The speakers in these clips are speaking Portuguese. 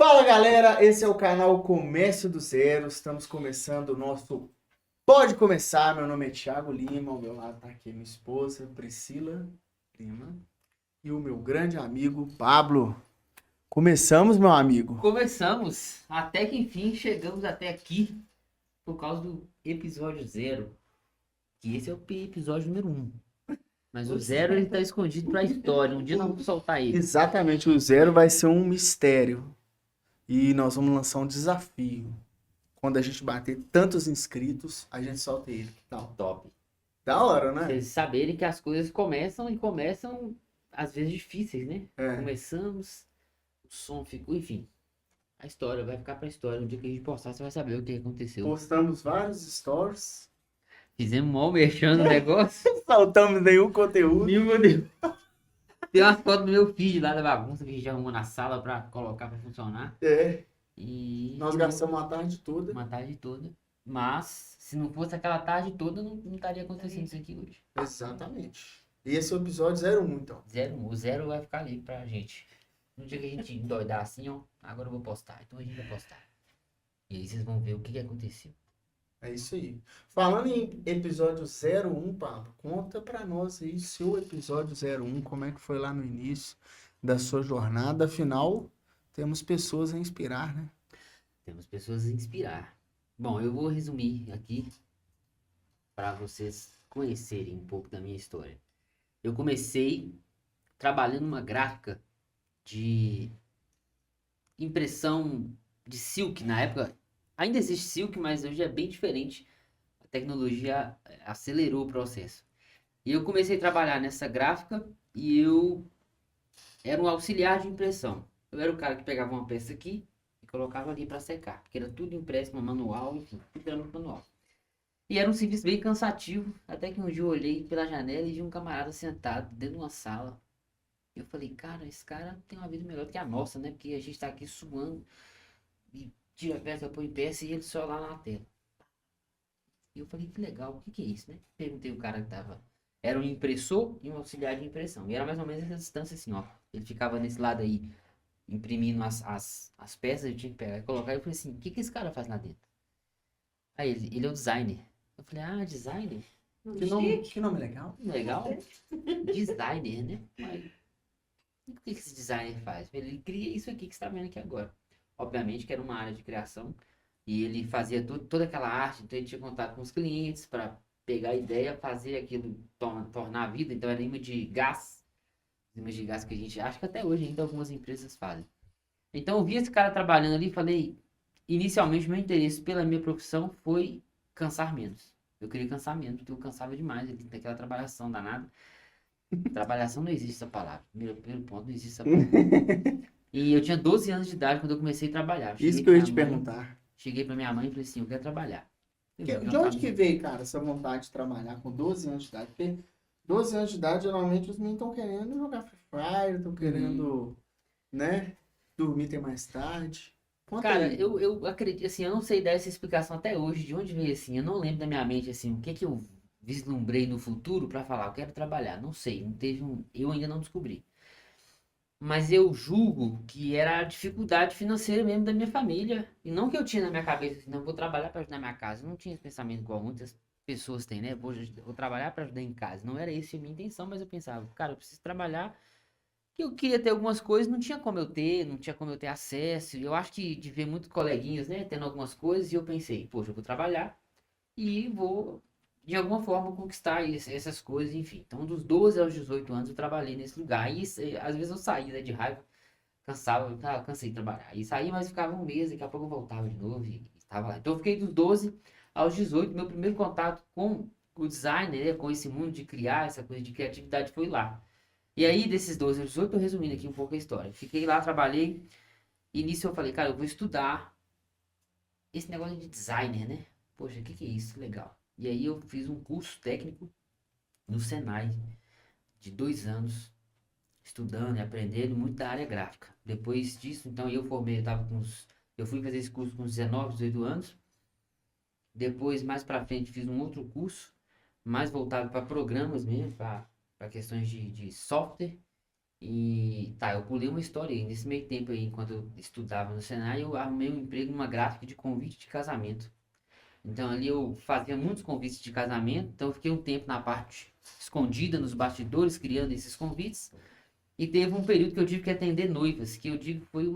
Fala galera, esse é o canal Comércio do Zero. Estamos começando o nosso Pode Começar. Meu nome é Thiago Lima, ao meu lado tá aqui minha esposa Priscila Lima e o meu grande amigo Pablo. Começamos, meu amigo. Começamos, até que enfim chegamos até aqui por causa do episódio zero. Que esse é o episódio número 1. Mas o zero ele tá escondido pra história. Um dia nós vamos soltar ele. Exatamente, o zero vai ser um mistério e nós vamos lançar um desafio. Quando a gente bater tantos inscritos, a gente solta ele. Que tal? Top. Da hora, Pra né? vocês saberem que as coisas começam às vezes difíceis, né? É. Começamos, o som ficou, enfim. A história vai ficar pra história. Um dia que a gente postar, você vai saber o que aconteceu. Postamos vários stories, Fizemos mal mexendo no negócio. não saltamos nenhum conteúdo. Meu Deus. Tem umas fotos do meu feed lá da bagunça que a gente arrumou na sala pra colocar pra funcionar. É. E Nós gastamos a tarde toda. uma tarde toda. Mas, se não fosse aquela tarde toda, não estaria acontecendo isso aqui hoje. Exatamente. E esse é o episódio 01, então. O zero vai ficar ali pra gente. No dia que a gente endoidar assim, ó, agora eu vou postar. Então a gente vai postar. E aí vocês vão ver o que aconteceu. É isso aí. Falando em episódio 01, Pablo, conta pra nós aí seu episódio 01, como é que foi lá no início da sua jornada. Afinal, temos pessoas a inspirar, né? Temos pessoas a inspirar. Bom, eu vou resumir aqui para vocês conhecerem um pouco da minha história. Eu comecei trabalhando numa gráfica de impressão de silk. Na época ainda existe silk, mas hoje é bem diferente. A tecnologia acelerou o processo. E eu comecei a trabalhar nessa gráfica e eu era um auxiliar de impressão. Eu era o cara que pegava uma peça aqui e colocava ali para secar, porque era tudo impresso no manual, enfim, tudo era no manual. E era um serviço bem cansativo, até que um dia eu olhei pela janela e vi um camarada sentado dentro de uma sala. Eu falei, cara, esse cara tem uma vida melhor do que a nossa, né? Porque a gente tá aqui suando e tira a peça, põe peça e ele só lá na tela. E eu falei, que legal, o que é isso, né? Perguntei o cara que tava. Era um impressor e um auxiliar de impressão. E era mais ou menos essa distância assim, ó. Ele ficava nesse lado aí, imprimindo as peças, eu tinha que pegar e colocar. E eu falei assim, o que esse cara faz lá dentro? Aí ele é o designer. Eu falei, ah, designer? Que nome legal. Legal. Designer, né? Mas o que esse designer faz? Ele cria isso aqui que você está vendo aqui agora. Obviamente que era uma área de criação. E ele fazia toda aquela arte, então ele tinha contato com os clientes para pegar a ideia, fazer aquilo tornar a vida. Então era imã de gás, imã de gás que a gente acha que até hoje ainda algumas empresas fazem. Então eu vi esse cara trabalhando ali e falei, inicialmente meu interesse pela minha profissão foi cansar menos. Eu queria cansar menos, porque eu cansava demais ali, daquela trabalhação danada. Trabalhação não existe essa palavra. Primeiro ponto, não existe essa palavra. E eu tinha 12 anos de idade quando eu comecei a trabalhar. Isso que eu ia te perguntar. Cheguei pra minha mãe e falei assim, eu quero trabalhar. De onde que veio, cara, essa vontade de trabalhar com 12 anos de idade? Porque 12 anos de idade, geralmente, os meninos estão querendo jogar Free Fire, estão querendo, né, dormir até mais tarde. Conta Cara, aí. eu acredito, assim, eu não sei dar essa explicação até hoje, de onde veio assim, eu não lembro da minha mente, assim, o que que eu vislumbrei no futuro pra falar, eu quero trabalhar, não sei, não teve eu ainda não descobri. Mas eu julgo que era a dificuldade financeira mesmo da minha família, e não que eu tinha na minha cabeça, assim, não, vou trabalhar pra ajudar minha casa, eu não tinha esse pensamento igual muitas pessoas têm, né, vou trabalhar pra ajudar em casa, não era essa a minha intenção, mas eu pensava, cara, eu preciso trabalhar que eu queria ter algumas coisas, não tinha como eu ter, não tinha como eu ter acesso. Eu acho que de ver muitos coleguinhas, né, tendo algumas coisas, e eu pensei, poxa, eu vou trabalhar e vou, de alguma forma, conquistar essas coisas, enfim. Então, dos 12 aos 18 anos, eu trabalhei nesse lugar. E às vezes eu saía, né, de raiva, cansava, cansei de trabalhar. E saía, mas ficava um mês, daqui a pouco eu voltava de novo e estava lá. Então, eu fiquei dos 12 aos 18, meu primeiro contato com o design, né, com esse mundo de criar, essa coisa de criatividade foi lá. E aí, desses 12 aos 18, tô resumindo aqui um pouco a história. Fiquei lá, trabalhei. E nisso eu falei, cara, eu vou estudar esse negócio de designer, né? Poxa, o que é isso? Legal. E aí eu fiz um curso técnico no Senai, de 2 anos, estudando e aprendendo muito da área gráfica. Depois disso, então, eu formei, eu fui fazer esse curso com uns 19, 18 anos. Depois, mais pra frente, fiz um outro curso, mais voltado para programas mesmo, para questões de software. E tá, eu pulei uma história aí. Nesse meio tempo aí, enquanto eu estudava no Senai, eu arrumei um emprego numa gráfica de convite de casamento. Então ali eu fazia muitos convites de casamento, então eu fiquei um tempo na parte escondida, nos bastidores, criando esses convites. E teve um período que eu tive que atender noivas, que eu digo foi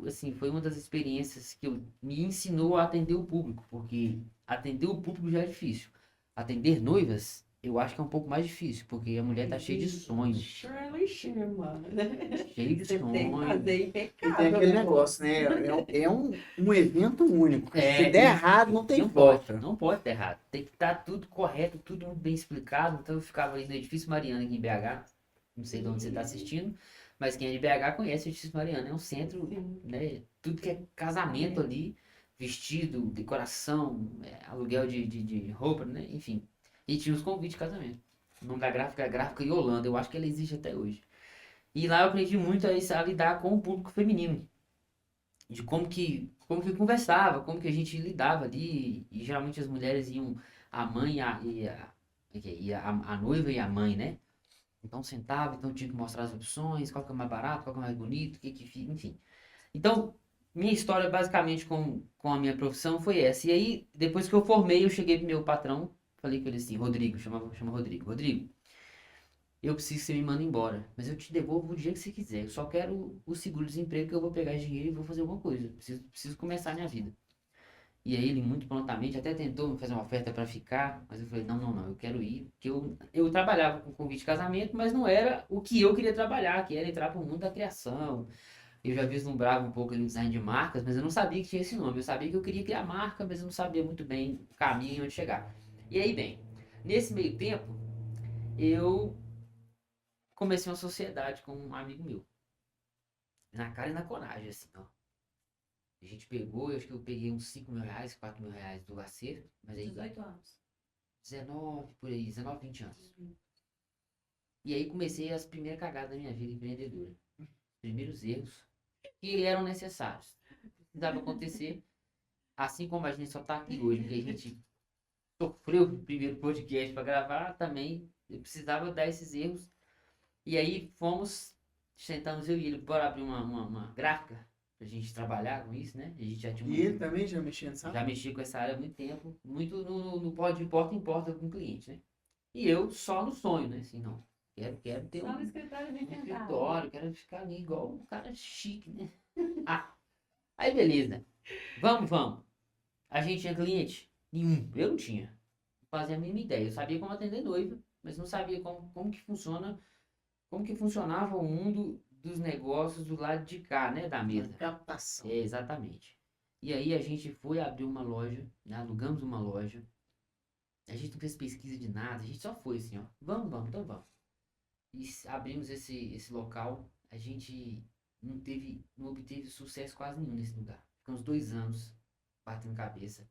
assim, foi uma das experiências que me ensinou a atender o público, porque atender o público já é difícil. Atender noivas, eu acho que é um pouco mais difícil, porque a mulher tá cheia de sonhos. Shirley Sherman. Cheia de Você tem que fazer sonhos. E impecável. tem aquele né? negócio, né? Um evento único. É, Se der errado, não tem não volta. pode, não pode ter errado. Tem que estar tudo correto, tudo muito bem explicado. Então eu ficava ali no Edifício Mariana aqui em BH. Não sei de onde você está assistindo, mas quem é de BH conhece o Edifício Mariana. É um centro, né? Tudo que é casamento ali, vestido, decoração, aluguel de roupa, né? Enfim. E tinha os convites de casamento. O nome da gráfica é Gráfica Yolanda. Eu acho que ela existe até hoje. E lá eu aprendi muito a lidar com o público feminino de como que conversava, como que a gente lidava ali, e geralmente as mulheres iam a mãe a noiva e a mãe, né? Então sentava, então tinha que mostrar as opções, qual que é mais barato, qual que é mais bonito, o que que fica, enfim. Então, minha história basicamente com a minha profissão foi essa. E aí, depois que eu formei, eu cheguei pro meu patrão, falei com ele assim, Rodrigo, chama Rodrigo. Rodrigo, eu preciso que você me manda embora, mas eu te devolvo o dia que você quiser. Eu só quero o seguro-desemprego que eu vou pegar esse dinheiro e vou fazer alguma coisa. Preciso começar a minha vida. E aí ele muito prontamente até tentou me fazer uma oferta para ficar, mas eu falei, não, não, não, eu quero ir, porque eu trabalhava com convite de casamento, mas não era o que eu queria trabalhar, que era entrar para o mundo da criação. Eu já vislumbrava um pouco ali no design de marcas, mas eu não sabia que tinha esse nome. Eu sabia que eu queria criar marca, mas eu não sabia muito bem o caminho e onde chegar. E aí, bem, nesse meio tempo, eu comecei uma sociedade com um amigo meu. Na cara e na coragem, assim, ó. A gente pegou, eu acho que eu peguei uns 5 mil reais, 4 mil reais do acerto, mas aí 18 anos. 19, por aí, 19, 20 anos. E aí comecei as primeiras cagadas da minha vida empreendedora. Primeiros erros que eram necessários. Precisava acontecer, assim como a gente só tá aqui hoje, porque a gente sofreu o primeiro podcast para gravar, também eu precisava dar esses erros. E aí fomos, sentamos eu e ele, bora abrir uma gráfica pra gente trabalhar com isso, né? A gente já tinha E ele também já mexia nessa já mexi com essa área há muito tempo, muito no de porta em porta com o cliente, né? E eu só no sonho, né? Assim, não, quero ter Só no um escritório bem sentado. escritório, quero ficar ali igual um cara chique, né? Ah, aí beleza. Vamos. A gente tinha cliente? Nenhum. Eu não tinha. Não fazia a mínima ideia. Eu sabia como atender noiva, mas não sabia como que funciona, como que funcionava o mundo dos negócios do lado de cá, né? Da mesa. captação. É, exatamente. E aí a gente foi abrir uma loja, né? Alugamos uma loja. A gente não fez pesquisa de nada, a gente só foi assim, ó. Vamos, então vamos. E abrimos esse local. A gente não obteve sucesso quase nenhum nesse lugar. Ficamos 2 anos batendo cabeça,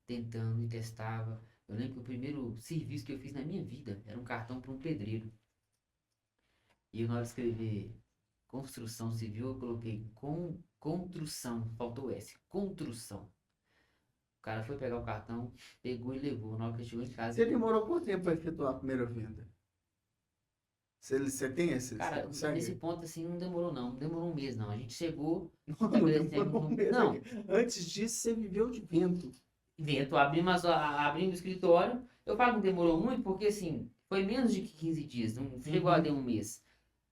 tentando e testava. Eu lembro que o primeiro serviço que eu fiz na minha vida era um cartão para um pedreiro. E eu, na hora de escrever construção civil, eu coloquei construção, faltou o S, construção. O cara foi pegar o cartão, pegou e levou. Na hora que ele chegou em casa, Você demorou quanto tempo para efetuar a primeira venda? Você tem esse? Você cara, consegue? nesse ponto assim não demorou não. Não demorou um mês não. A gente chegou, Não estabelecemos demorou um um. mês. Não, Antes disso, você viveu de vento. vento, abrimos o escritório. Eu falo que demorou muito porque assim, foi menos de 15 dias, não chegou a ter um mês.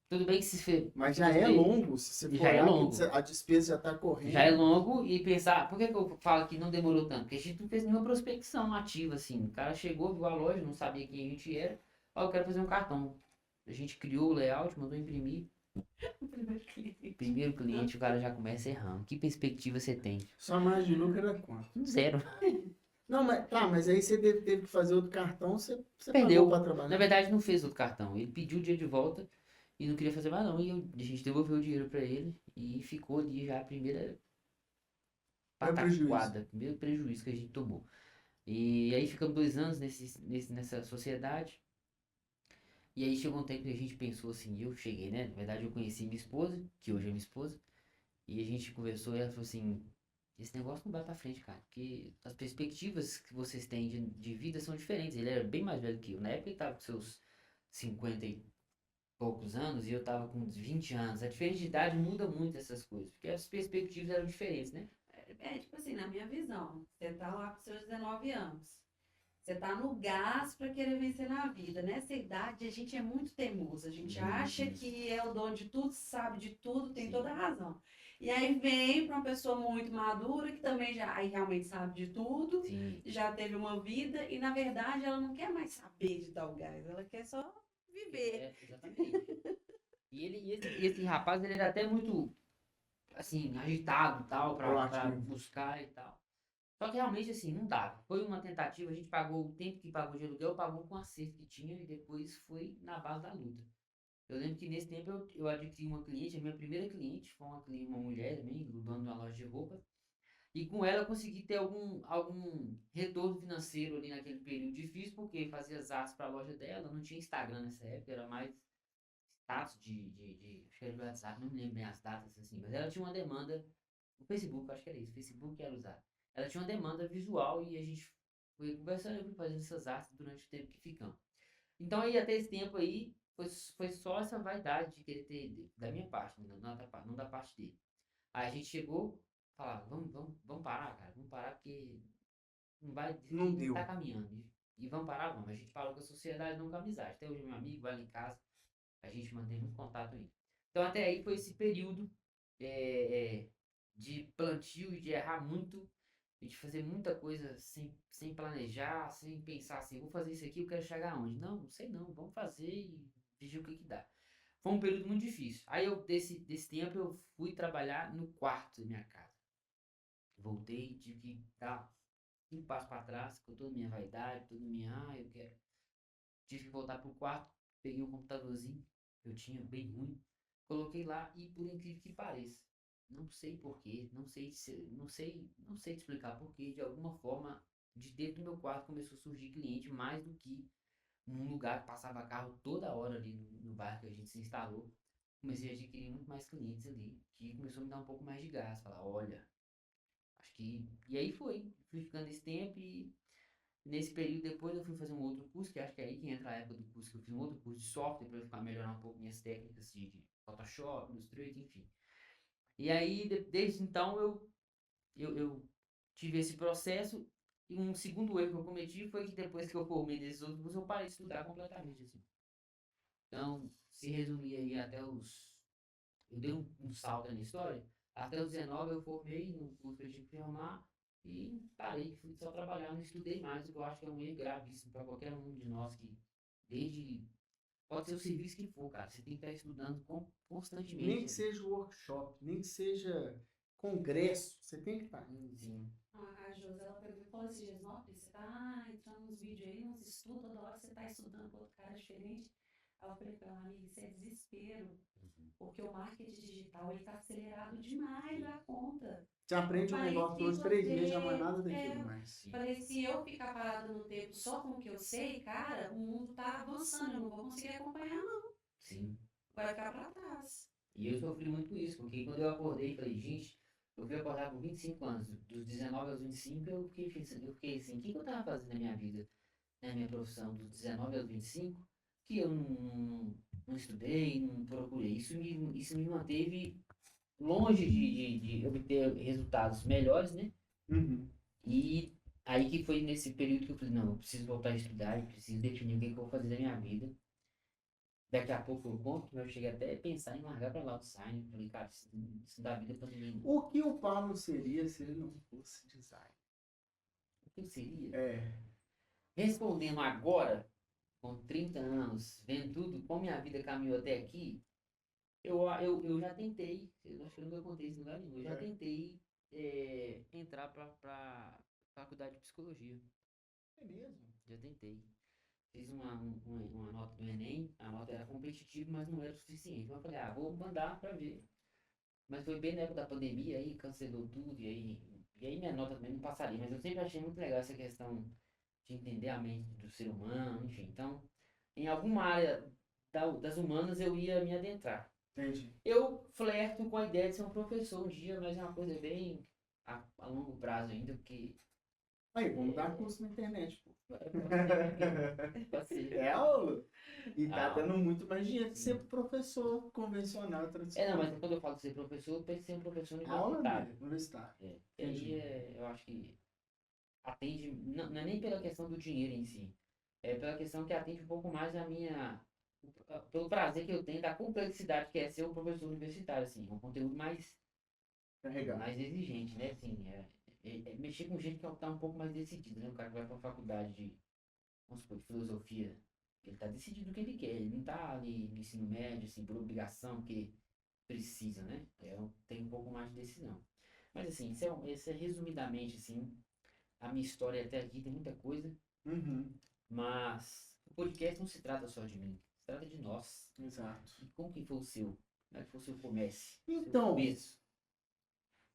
Tudo bem que se fez. Mas já é longo, se você for Já é olhar, longo. que a despesa já está correndo. Já é longo e pensar, por que que eu falo que não demorou tanto? Porque a gente não fez nenhuma prospecção ativa, assim. O cara chegou, viu a loja, não sabia quem a gente era. Ó, eu quero fazer um cartão. A gente criou o layout, mandou imprimir. Primeiro cliente, o cara já começa errando. Que perspectiva você tem? Sua margem de lucro era quanto? Zero. Não, mas aí você teve que fazer outro cartão, você Perdeu. pagou para Na trabalhar. verdade, não fez outro cartão. Ele pediu o dia de volta e não queria fazer mais não. E a gente devolveu o dinheiro pra ele e ficou ali já a primeira pataquada, primeiro prejuízo que a gente tomou. E aí ficamos 2 anos nessa sociedade. E aí chegou um tempo que a gente pensou assim, eu cheguei, né? Na verdade eu conheci minha esposa, que hoje é minha esposa, e a gente conversou e ela falou assim, esse negócio não vai pra frente, cara, porque as perspectivas que vocês têm de vida são diferentes. Ele era bem mais velho que eu. Na época ele tava com seus 50 poucos anos e eu tava com uns 20 anos. A diferença de idade muda muito essas coisas, porque as perspectivas eram diferentes, né? Tipo assim, na minha visão, você tá lá com seus 19 anos. Você tá no gás para querer vencer na vida. Nessa idade, a gente é muito teimoso. A gente acha que é o dono de tudo, sabe de tudo, tem Sim. toda a razão. E aí vem para uma pessoa muito madura, que também já aí realmente sabe de tudo, Sim. já teve uma vida, e na verdade ela não quer mais saber de dar o gás, ela quer só viver. É, exatamente. E esse rapaz, ele era até muito, assim, agitado e tal, pra Proativo. buscar e tal. Só que realmente, assim, não dava. Foi uma tentativa, a gente pagou o tempo que pagou de aluguel, pagou com o acerto que tinha e depois foi na base da luta. Eu lembro que nesse tempo eu adquiri uma cliente, a minha primeira cliente foi uma mulher também, dono de uma loja de roupa. E com ela eu consegui ter algum retorno financeiro ali naquele período difícil, porque fazia as artes para a loja dela, não tinha Instagram nessa época, era mais status acho que era do WhatsApp, não me lembro bem as datas assim, mas ela tinha uma demanda, o Facebook, acho que era isso, o Facebook era usado. Ela tinha uma demanda visual e a gente foi conversando, eu fui fazendo essas artes durante o tempo que ficamos. Então aí até esse tempo aí, foi só essa vaidade de querer ter, da minha parte, não da parte dele. Aí a gente chegou, falar, vamos parar, cara, vamos parar porque não vai, Não não deu. tá caminhando. E vamos parar, vamos. A gente parou com a sociedade, não com a amizade. Até hoje meu amigo vai lá em casa, a gente mantém muito contato aí. Então até aí foi esse período de plantio e de errar muito, e de fazer muita coisa sem planejar, sem pensar assim, vou fazer isso aqui, eu quero chegar aonde? Não sei não, vamos fazer e ver o que dá. Foi um período muito difícil. Aí desse tempo eu fui trabalhar no quarto da minha casa. Voltei, tive que dar um passo para trás, com toda a minha vaidade, toda a minha, eu quero. Tive que voltar pro quarto, peguei um computadorzinho que eu tinha bem ruim, coloquei lá e por incrível que pareça, não sei porquê, não sei te explicar porquê, de alguma forma, de dentro do meu quarto começou a surgir cliente mais do que num lugar que passava carro toda hora ali no bairro que a gente se instalou. Comecei a adquirir muito mais clientes ali, que começou a me dar um pouco mais de gás, falar, olha, acho que. E aí fui ficando esse tempo e nesse período depois eu fui fazer um outro curso, que acho que é aí que entra a época do curso, que eu fiz um outro curso de software para ficar melhorar um pouco minhas técnicas de Photoshop, Illustrator, enfim. E aí desde então eu tive esse processo e um segundo erro que eu cometi foi que depois que eu formei nesses outros cursos eu parei de estudar completamente assim. Então, se resumir aí até eu dei um salto na história. Até os 19 eu formei no curso que eu tinha que formar e parei, fui só trabalhar, não estudei mais, o que eu acho que é um erro gravíssimo para qualquer um de nós que, desde. Pode ser o serviço que for, cara, você tem que estar estudando constantemente. Nem que seja workshop, nem que seja congresso, você tem que estar. Sim. A Josi, ela pegou e falou esses dias, nossa, você tá entrando nos vídeos aí, nos estudos, toda hora você tá estudando com outro cara diferente. Aí eu falei pra ela, amiga, isso é desespero, porque o marketing digital, ele tá acelerado demais da conta. Você aprende um negócio hoje, 3 meses, já não é nada daquilo mais. Falei, se eu ficar parada no tempo só com o que eu sei, cara, o mundo tá avançando, eu não vou conseguir acompanhar, não. Sim. Vai ficar pra trás. E eu sofri muito isso, porque quando eu acordei, falei, gente, eu fui acordar com 25 anos, dos 19 aos 25, eu fiquei assim, o que eu tava fazendo na minha vida, na minha profissão, dos 19 aos 25, que eu não estudei, não procurei. Isso me manteve longe de obter resultados melhores, né? Uhum. E aí que foi nesse período que eu falei, não, eu preciso voltar a estudar, eu preciso definir o que eu vou fazer da minha vida. Daqui a pouco eu conto, mas eu cheguei até a pensar em largar pra lá o design. Falei, cara, isso não dá vida pra ninguém. Não. O que o Pablo seria se ele não fosse design? O que seria? É. Respondendo agora, com 30 anos, vendo tudo, como minha vida caminhou até aqui, eu já tentei, eu acho que eu nunca contei isso em lugar nenhum, eu já tentei entrar pra faculdade de psicologia. É mesmo? Já tentei. Fiz uma nota do Enem, a nota era competitiva, mas não era o suficiente. Então eu falei, vou mandar pra ver. Mas foi bem na época da pandemia, aí cancelou tudo, e aí minha nota também não passaria. Mas eu sempre achei muito legal essa questão de entender a mente do ser humano, enfim. Então, em alguma área das humanas eu ia me adentrar. Entendi. Eu flerto com a ideia de ser um professor um dia, mas é uma coisa bem a longo prazo ainda, porque Aí, vamos dar curso na internet, pô. Pode ser. É, ô, e tá Ah. dando muito mais dinheiro que ser professor convencional, Não, tradicional. mas quando eu falo de ser professor, eu penso em ser um professor Aula universitário. mesmo, universitário. É. E Entendi. aí eu acho que atende, não é nem pela questão do dinheiro em si, é pela questão que atende um pouco mais a minha, pelo prazer que eu tenho da complexidade que é ser um professor universitário, assim, um conteúdo Carregar. mais exigente, né, assim, é mexer com gente que tá um pouco mais decidido, né, o cara que vai pra faculdade de, vamos supor, de filosofia, ele tá decidido o que ele quer, ele não tá ali no ensino médio, assim, por obrigação, que precisa, né, tem um pouco mais de decisão. Mas assim, esse é resumidamente, assim, a minha história até aqui, tem muita coisa, Uhum, mas o podcast não se trata só de mim, se trata de nós. exato. E como que foi o seu? Como é que foi o seu comércio? Então, Seu começo?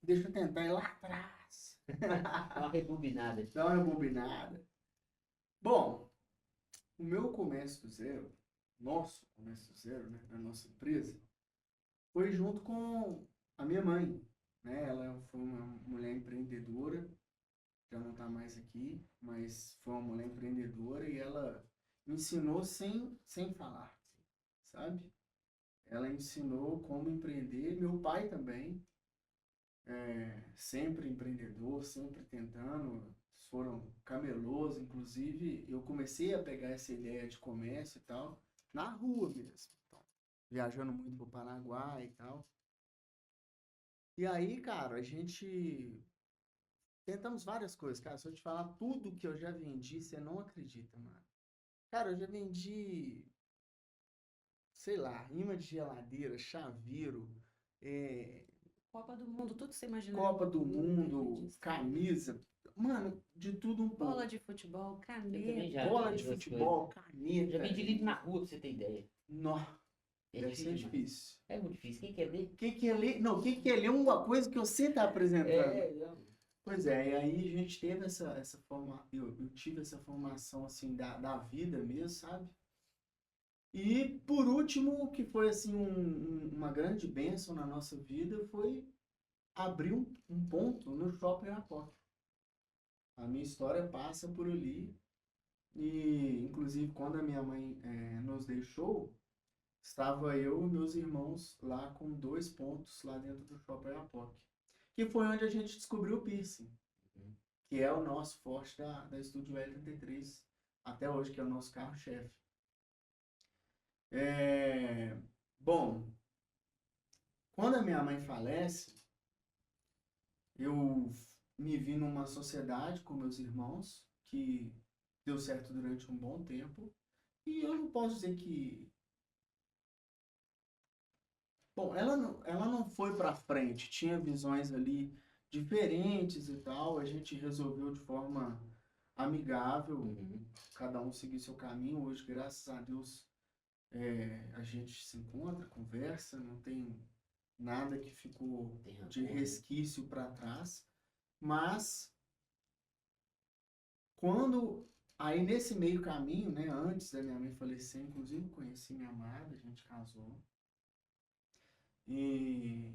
deixa eu tentar ir lá atrás. Dá uma rebobinada. Dá uma rebobinada. Bom, o meu comércio do zero, nosso comércio do zero, né, da nossa empresa, foi junto com a minha mãe, né? Ela foi uma mulher empreendedora, já não está mais aqui, mas foi uma mulher empreendedora e ela me ensinou sem falar, sabe? Ela ensinou como empreender. Meu pai também, sempre empreendedor, sempre tentando, foram camelôs, inclusive eu comecei a pegar essa ideia de comércio e tal, na rua mesmo. Então, viajando muito pro Paraguai e tal. E aí, cara, a gente tentamos várias coisas, cara. Se eu te falar tudo que eu já vendi, você não acredita, mano. Cara, eu já vendi, sei lá, imã de geladeira, chaveiro, é, Copa do Mundo, tudo que você imaginar. Copa do Mundo, Disso. camisa, mano, de tudo um Bola pouco. de futebol, Eu também caneta. já Bola vi de essas futebol, coisas. caneta. Já vendi livro na rua, pra você ter ideia. Nó, É deve ser demais. difícil. É muito difícil. Quem quer ler? O que que é ler? Não, o que que é ler é uma coisa que você tá apresentando. Não. Pois é, e aí a gente teve essa forma, eu tive essa formação assim da vida mesmo, sabe? E por último, o que foi assim uma grande bênção na nossa vida foi abrir um ponto no Shopping Apoc. A minha história passa por ali e inclusive quando a minha mãe nos deixou, estava eu e meus irmãos lá com 2 pontos lá dentro do Shopping Apoc. Que foi onde a gente descobriu o piercing, que é o nosso forte da Estúdio L33, até hoje, que é o nosso carro-chefe. Bom, quando a minha mãe falece, eu me vi numa sociedade com meus irmãos, que deu certo durante um bom tempo, e eu não posso dizer que... Bom, ela não foi para frente, tinha visões ali diferentes e tal, a gente resolveu de forma amigável, cada um seguir seu caminho. Hoje, graças a Deus, a gente se encontra, conversa, não tem nada que ficou Tem rancor, de né? resquício para trás. Mas quando aí nesse meio caminho, né, antes da minha mãe falecer, inclusive conheci minha amada, a gente casou. E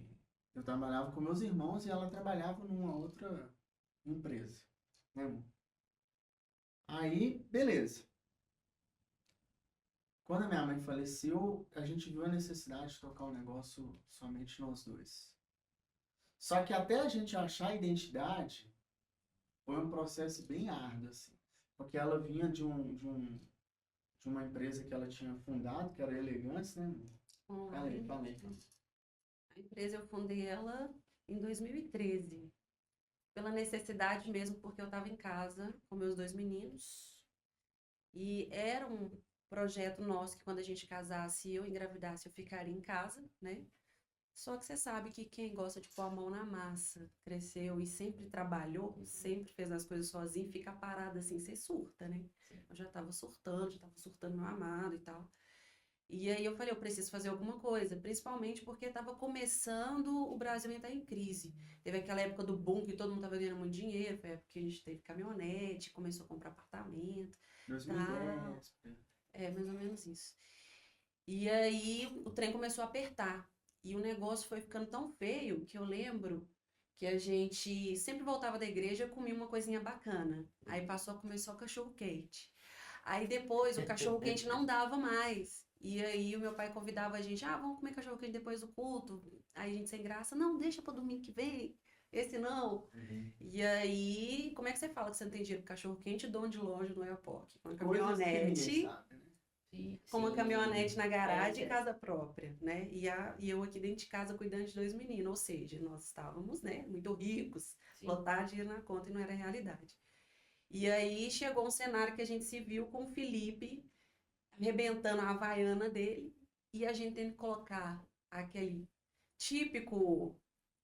eu trabalhava com meus irmãos e ela trabalhava numa outra empresa, né, amor? Aí, beleza. Quando a minha mãe faleceu, a gente viu a necessidade de tocar o negócio somente nós dois. Só que até a gente achar a identidade, foi um processo bem árduo, assim. Porque ela vinha de uma empresa que ela tinha fundado, que era Elegantes, né? Fala aí, Online. fala aí. A empresa eu fundei ela em 2013, pela necessidade mesmo, porque eu estava em casa com meus 2 meninos e era um projeto nosso que quando a gente casasse e eu engravidasse, eu ficaria em casa, né? Só que você sabe que quem gosta de pôr a mão na massa, cresceu e sempre trabalhou, sempre fez as coisas sozinho, fica parado assim, você surta, né? Sim. Eu já tava surtando meu amado e tal. E aí eu falei, eu preciso fazer alguma coisa, principalmente porque estava começando o Brasil a entrar em crise. Teve aquela época do boom que todo mundo estava ganhando muito dinheiro, foi a época que a gente teve caminhonete, começou a comprar apartamento, 2010. mais ou menos isso. E aí o trem começou a apertar. E o negócio foi ficando tão feio que eu lembro que a gente sempre voltava da igreja e comia uma coisinha bacana. Aí passou a comer só cachorro-quente. Aí depois o cachorro-quente não dava mais. E aí o meu pai convidava a gente, vamos comer cachorro-quente depois do culto. Aí a gente sem graça, não, deixa para domingo que vem. Esse não. E aí, como é que você fala que você não tem dinheiro pro cachorro-quente e dono de loja no Airport? Com uma Coisas que ninguém caminhonete, sabe, né? com uma caminhonete na garagem É, e casa própria, né? E eu aqui dentro de casa cuidando de 2 meninos, ou seja, nós estávamos, né, muito ricos, sim. botar dinheiro na conta e não era realidade. E aí chegou um cenário que a gente se viu com o Felipe arrebentando a havaiana dele e a gente tendo que colocar aquele típico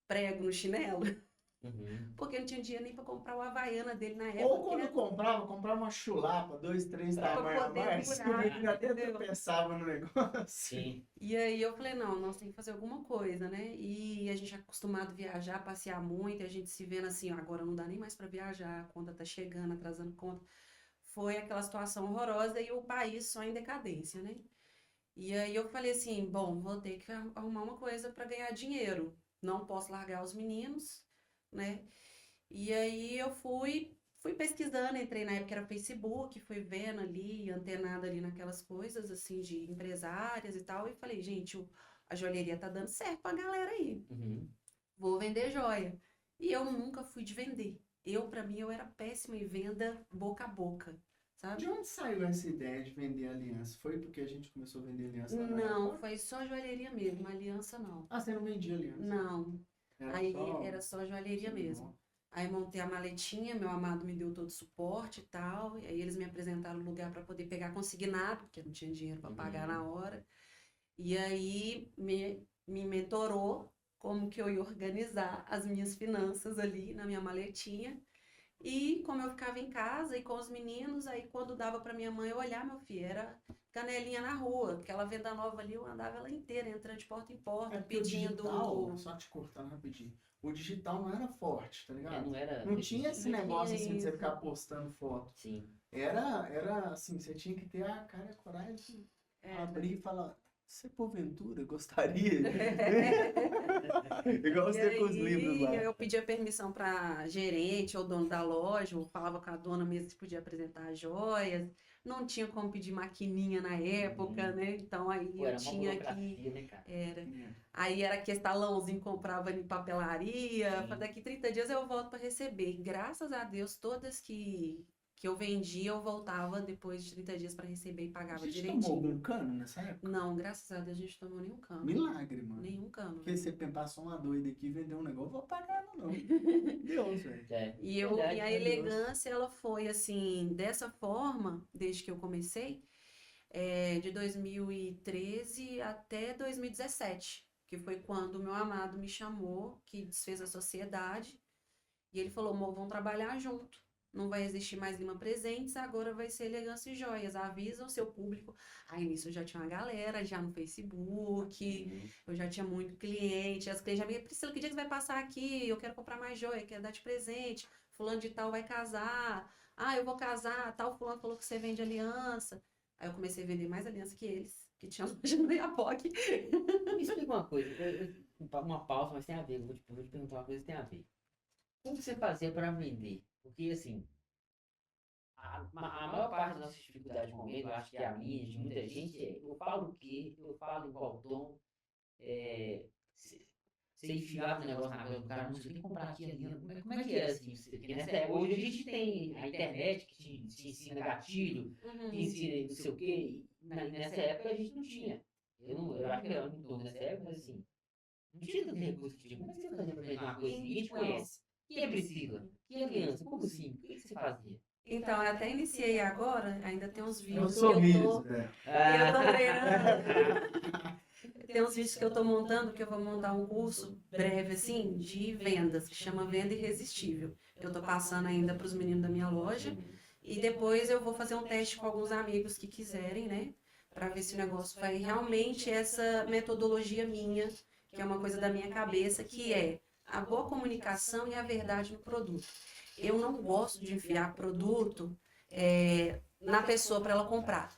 prego no chinelo, porque não tinha dinheiro nem para comprar o havaiana dele na época. Ou quando comprava uma chulapa, 2, 3 Pra tamanhos a poder mais, segurar, que até entendeu? eu pensava no negócio. Sim. E aí eu falei, não, nós temos que fazer alguma coisa, né? E a gente é acostumado a viajar, passear muito, e a gente se vendo assim, ó, agora não dá nem mais para viajar, a conta tá chegando, atrasando conta. Foi aquela situação horrorosa e o país só em decadência, né? E aí eu falei assim, bom, vou ter que arrumar uma coisa para ganhar dinheiro. Não posso largar os meninos, né? E aí eu fui pesquisando, entrei na época era Facebook, fui vendo ali, antenada ali naquelas coisas assim de empresárias e tal, e falei, gente, a joalheria tá dando certo pra galera aí. Vou vender joia. E eu nunca fui de vender. Pra mim, eu era péssima em venda boca a boca, sabe? De onde saiu essa ideia de vender aliança? Foi porque a gente começou a vender aliança lá na Não, Record? foi só joalheria mesmo, aliança não. Ah, você não vendia aliança? Não, aí era só joalheria Sim, mesmo. não. Aí montei a maletinha, meu amado me deu todo o suporte e tal, e aí eles me apresentaram o lugar para poder pegar consignado, porque eu não tinha dinheiro para pagar na hora. E aí me mentorou como que eu ia organizar as minhas finanças ali na minha maletinha. E como eu ficava em casa e com os meninos, aí quando dava para minha mãe olhar, meu filho, era canelinha na rua, aquela venda nova ali, eu andava ela inteira, entrando de porta em porta, É porque o pedindo. digital, só te cortando rapidinho, o digital não era forte, tá ligado? Não era. Não tinha esse Não tinha negócio assim de você isso. ficar postando foto. Sim. Era assim, você tinha que ter a cara e a coragem de abrir e falar, você porventura gostaria? Igual você com os livros lá. Eu pedia permissão para gerente ou dono da loja, ou falava com a dona mesmo se podia apresentar as joias. Não tinha como pedir maquininha na época, né? Então aí Pô, eu era uma tinha burocracia, né, cara? Era. É. Aí era que esse talãozinho comprava em papelaria, Sim. daqui 30 dias eu volto para receber. Graças a Deus, todas que eu vendia, eu voltava depois de 30 dias para receber e A pagava gente direitinho. tomou algum cano nessa época? Não, graças a Deus a gente tomou nenhum cano. Milagre, mano. Nenhum cano. Porque você passou uma doida aqui e vendeu um negócio, vou pagar ela não. Deus, velho. É. E a Verdade, Deus. elegância, ela foi assim, dessa forma, desde que eu comecei, de 2013 até 2017, que foi quando o meu amado me chamou, que desfez a sociedade, e ele falou, amor, vamos trabalhar junto. Não vai existir mais Lima Presentes, agora vai ser Elegância e Joias. Avisa o seu público. Aí nisso eu já tinha uma galera, já no Facebook, eu já tinha muito cliente. As clientes já me Priscila, que dia que você vai passar aqui? Eu quero comprar mais joia, quero dar de presente. Fulano de tal vai casar. Ah, eu vou casar. Tal fulano falou que você vende aliança. Aí eu comecei a vender mais aliança que eles, que tinham loja no Iapoc. Me explica uma coisa, uma pausa, mas tem a ver. Vou te perguntar uma coisa que tem a ver. Como que você fazia para vender? Porque, assim, a maior parte da nossa dificuldade com venda, eu acho que é a minha, de muita gente, eu falo o quê? Eu falo em qual tom? Você enfiava o negócio na cabeça do cara, não sei, tem que comprar aqui, ali. Como é que era, assim? Porque hoje a gente tem a internet que te ensina gatilho, que ensina não sei o quê, e nessa época a gente não tinha. Eu acho que era muito novo nessa época, mas assim, não tinha tanto recurso que tinha. Como é que você fazia pra vender uma coisa assim? Ninguém te conhece. Quem é Priscila? Quem é Aliança? Como assim? O que você fazia? Então, eu até iniciei agora, ainda tem uns É um vídeos que sorriso, velho. eu tô treinando. Tem uns vídeos que eu tô montando, que eu vou montar um curso breve, assim, de vendas, que chama Venda Irresistível. Eu tô passando ainda para os meninos da minha loja. E depois eu vou fazer um teste com alguns amigos que quiserem, né? Para ver se o negócio vai realmente essa metodologia minha, que é uma coisa da minha cabeça, que é a boa comunicação e a verdade no produto. Eu não gosto de enfiar produto na pessoa para ela comprar.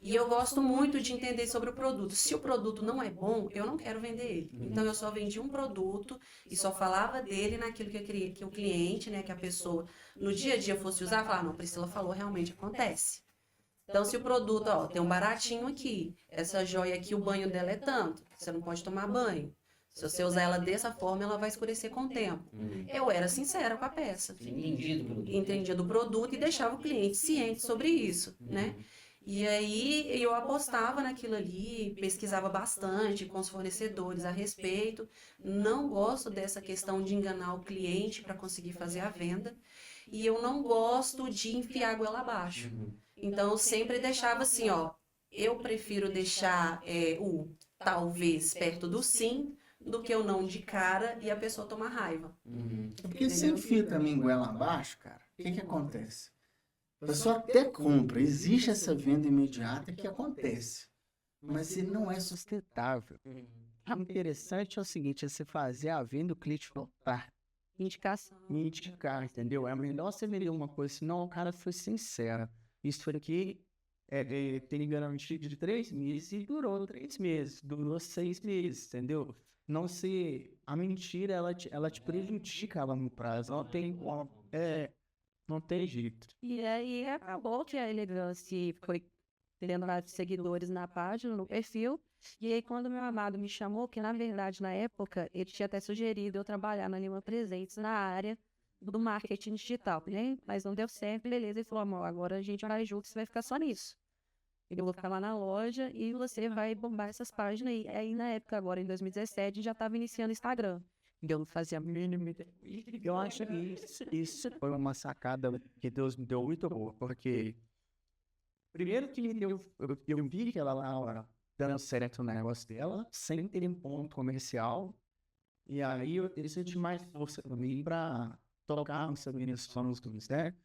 E eu gosto muito de entender sobre o produto. Se o produto não é bom, eu não quero vender ele. Então eu só vendi um produto e só falava dele naquilo que, que o cliente, né, que a pessoa no dia a dia fosse usar, falar, não, Priscila falou, realmente acontece. Então, se o produto, ó, tem um baratinho aqui, essa joia aqui, o banho dela é tanto, você não pode tomar banho. Se você usar ela dessa forma, ela vai escurecer com o tempo. Eu era sincera com a peça. Entendido pelo Entendia do produto e deixava o cliente ciente sobre isso, né? E aí eu apostava naquilo ali, pesquisava bastante com os fornecedores a respeito. Não gosto dessa questão de enganar o cliente para conseguir fazer a venda. E eu não gosto de enfiar a goela abaixo. Então eu sempre deixava assim, ó, eu prefiro deixar o talvez perto do sim do que o não de cara e a pessoa tomar raiva. É porque se enfia também goela abaixo, cara, o que acontece? A pessoa até compra, existe essa venda imediata que acontece, mas ele não é sustentável. O interessante é o seguinte, é você fazer a venda, o cliente voltar. Indicação. Indicar, entendeu? É melhor você vender uma coisa, senão o cara foi sincero. Isso aqui tem garantia de 3 meses e durou 3 meses, durou 6 meses, entendeu? Não se... A mentira, ela te prejudica ela no prazo, não tem jeito. E aí acabou que a Elegance foi tendo vários seguidores na página, no perfil. E aí quando meu amado me chamou, que na verdade na época ele tinha até sugerido eu trabalhar na Lima Presentes na área do marketing digital, né? Mas não deu certo, beleza. Ele falou, amor, agora a gente vai junto, você vai ficar só nisso. Eu vou ficar lá na loja e você vai bombar essas páginas aí. Aí na época, agora em 2017, já estava iniciando o Instagram. Eu não fazia a mínima ideia. Eu acho que isso foi uma sacada que Deus me deu muito boa, porque primeiro que eu vi que ela lá dando certo o negócio dela, sem ter um ponto comercial, e aí eu senti mais força também pra tocar nossas minhas sonhos do mistério.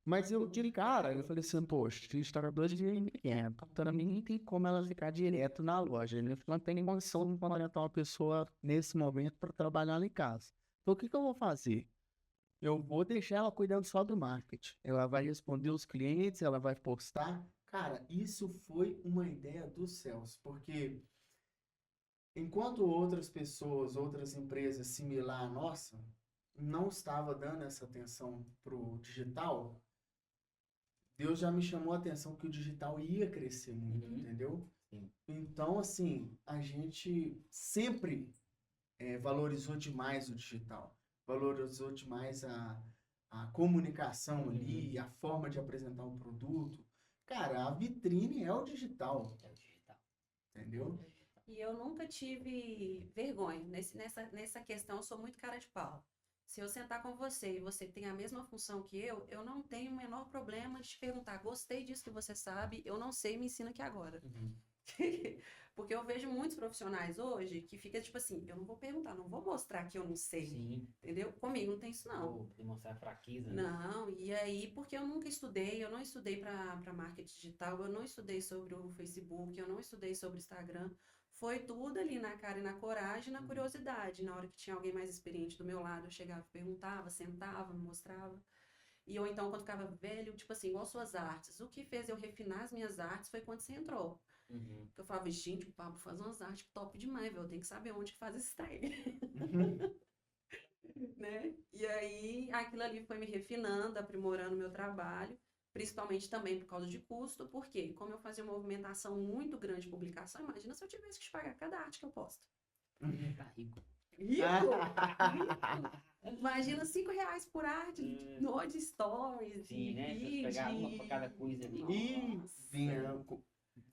Mas eu, de cara, eu falei assim, poxa, instaladores de para mim não tem como ela ficar direto na loja, né? Não tem condição de orientar uma pessoa nesse momento para trabalhar lá em casa. Então, o que eu vou fazer? Eu vou deixar ela cuidando só do marketing. Ela vai responder os clientes, ela vai postar. Cara, isso foi uma ideia dos céus, porque enquanto outras pessoas, outras empresas similar à nossa, não estava dando essa atenção pro digital, Deus já me chamou a atenção que o digital ia crescer muito, entendeu? Sim. Então, assim, a gente sempre valorizou demais o digital, valorizou demais a comunicação ali, a forma de apresentar o produto. Cara, a vitrine é o digital, É o digital. entendeu? E eu nunca tive vergonha. Nessa questão, eu sou muito cara de pau. Se eu sentar com você e você tem a mesma função que eu não tenho o menor problema de te perguntar, gostei disso que você sabe, eu não sei, me ensina aqui agora. Porque eu vejo muitos profissionais hoje que fica tipo assim, eu não vou perguntar, não vou mostrar que eu não sei, Sim. entendeu? Comigo não tem isso não. Vou demonstrar fraqueza, né? Não, e aí, porque eu nunca estudei, eu não estudei para marketing digital, eu não estudei sobre o Facebook, eu não estudei sobre o Instagram. Foi tudo ali na cara e na coragem, na curiosidade. Na hora que tinha alguém mais experiente do meu lado, eu chegava, perguntava, sentava, me mostrava. E eu então, quando ficava velho, tipo assim, igual suas artes. O que fez eu refinar as minhas artes foi quando você entrou. Eu falava, gente, o Pablo faz umas artes top demais, velho. Eu tenho que saber onde que faz esse trem. Né? E aí, aquilo ali foi me refinando, aprimorando o meu trabalho, principalmente também por causa de custo, porque como eu fazia uma movimentação muito grande de publicação, imagina se eu tivesse que te pagar cada arte que eu posto. Tá rico. Rico! Imagina R$5 por arte, no de stories, Sim, de né? Se você vídeo. pegar uma por cada coisa ali. E vinha,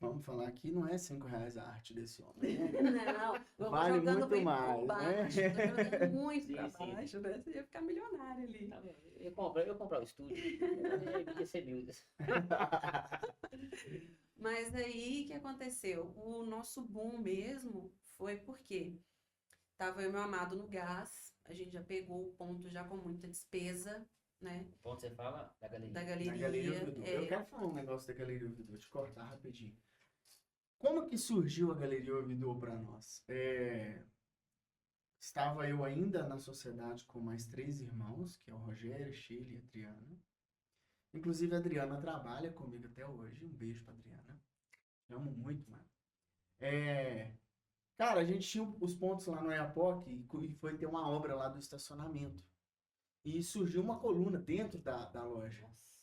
vamos falar que não é R$5 a arte desse homem, né? Não, eu Vale vou jogando muito bem mais, por né? baixo, tô jogando muito pra Sim, sim. baixo, né? Você ia ficar milionário ali. Tá bom, eu ia comprar o estúdio. Eu ia ser miúdas. Mas aí, o que aconteceu? O nosso boom mesmo foi porque tava eu e meu amado no gás, a gente já pegou o ponto já com muita despesa, né, Ponto você fala da galeria. da Na galeria. Galeria Ouvidor. Eu quero falar um negócio da Galeria Ouvidor, vou te cortar rapidinho. Como que surgiu a Galeria Ouvidor para nós? Estava eu ainda na sociedade com mais 3 irmãos, que é o Rogério, Sheila e a Adriana. Inclusive a Adriana trabalha comigo até hoje, um beijo pra Adriana. Amo muito, mano. Cara, a gente tinha os pontos lá no Oiapoque e foi ter uma obra lá do estacionamento. E surgiu uma coluna dentro da loja. Nossa.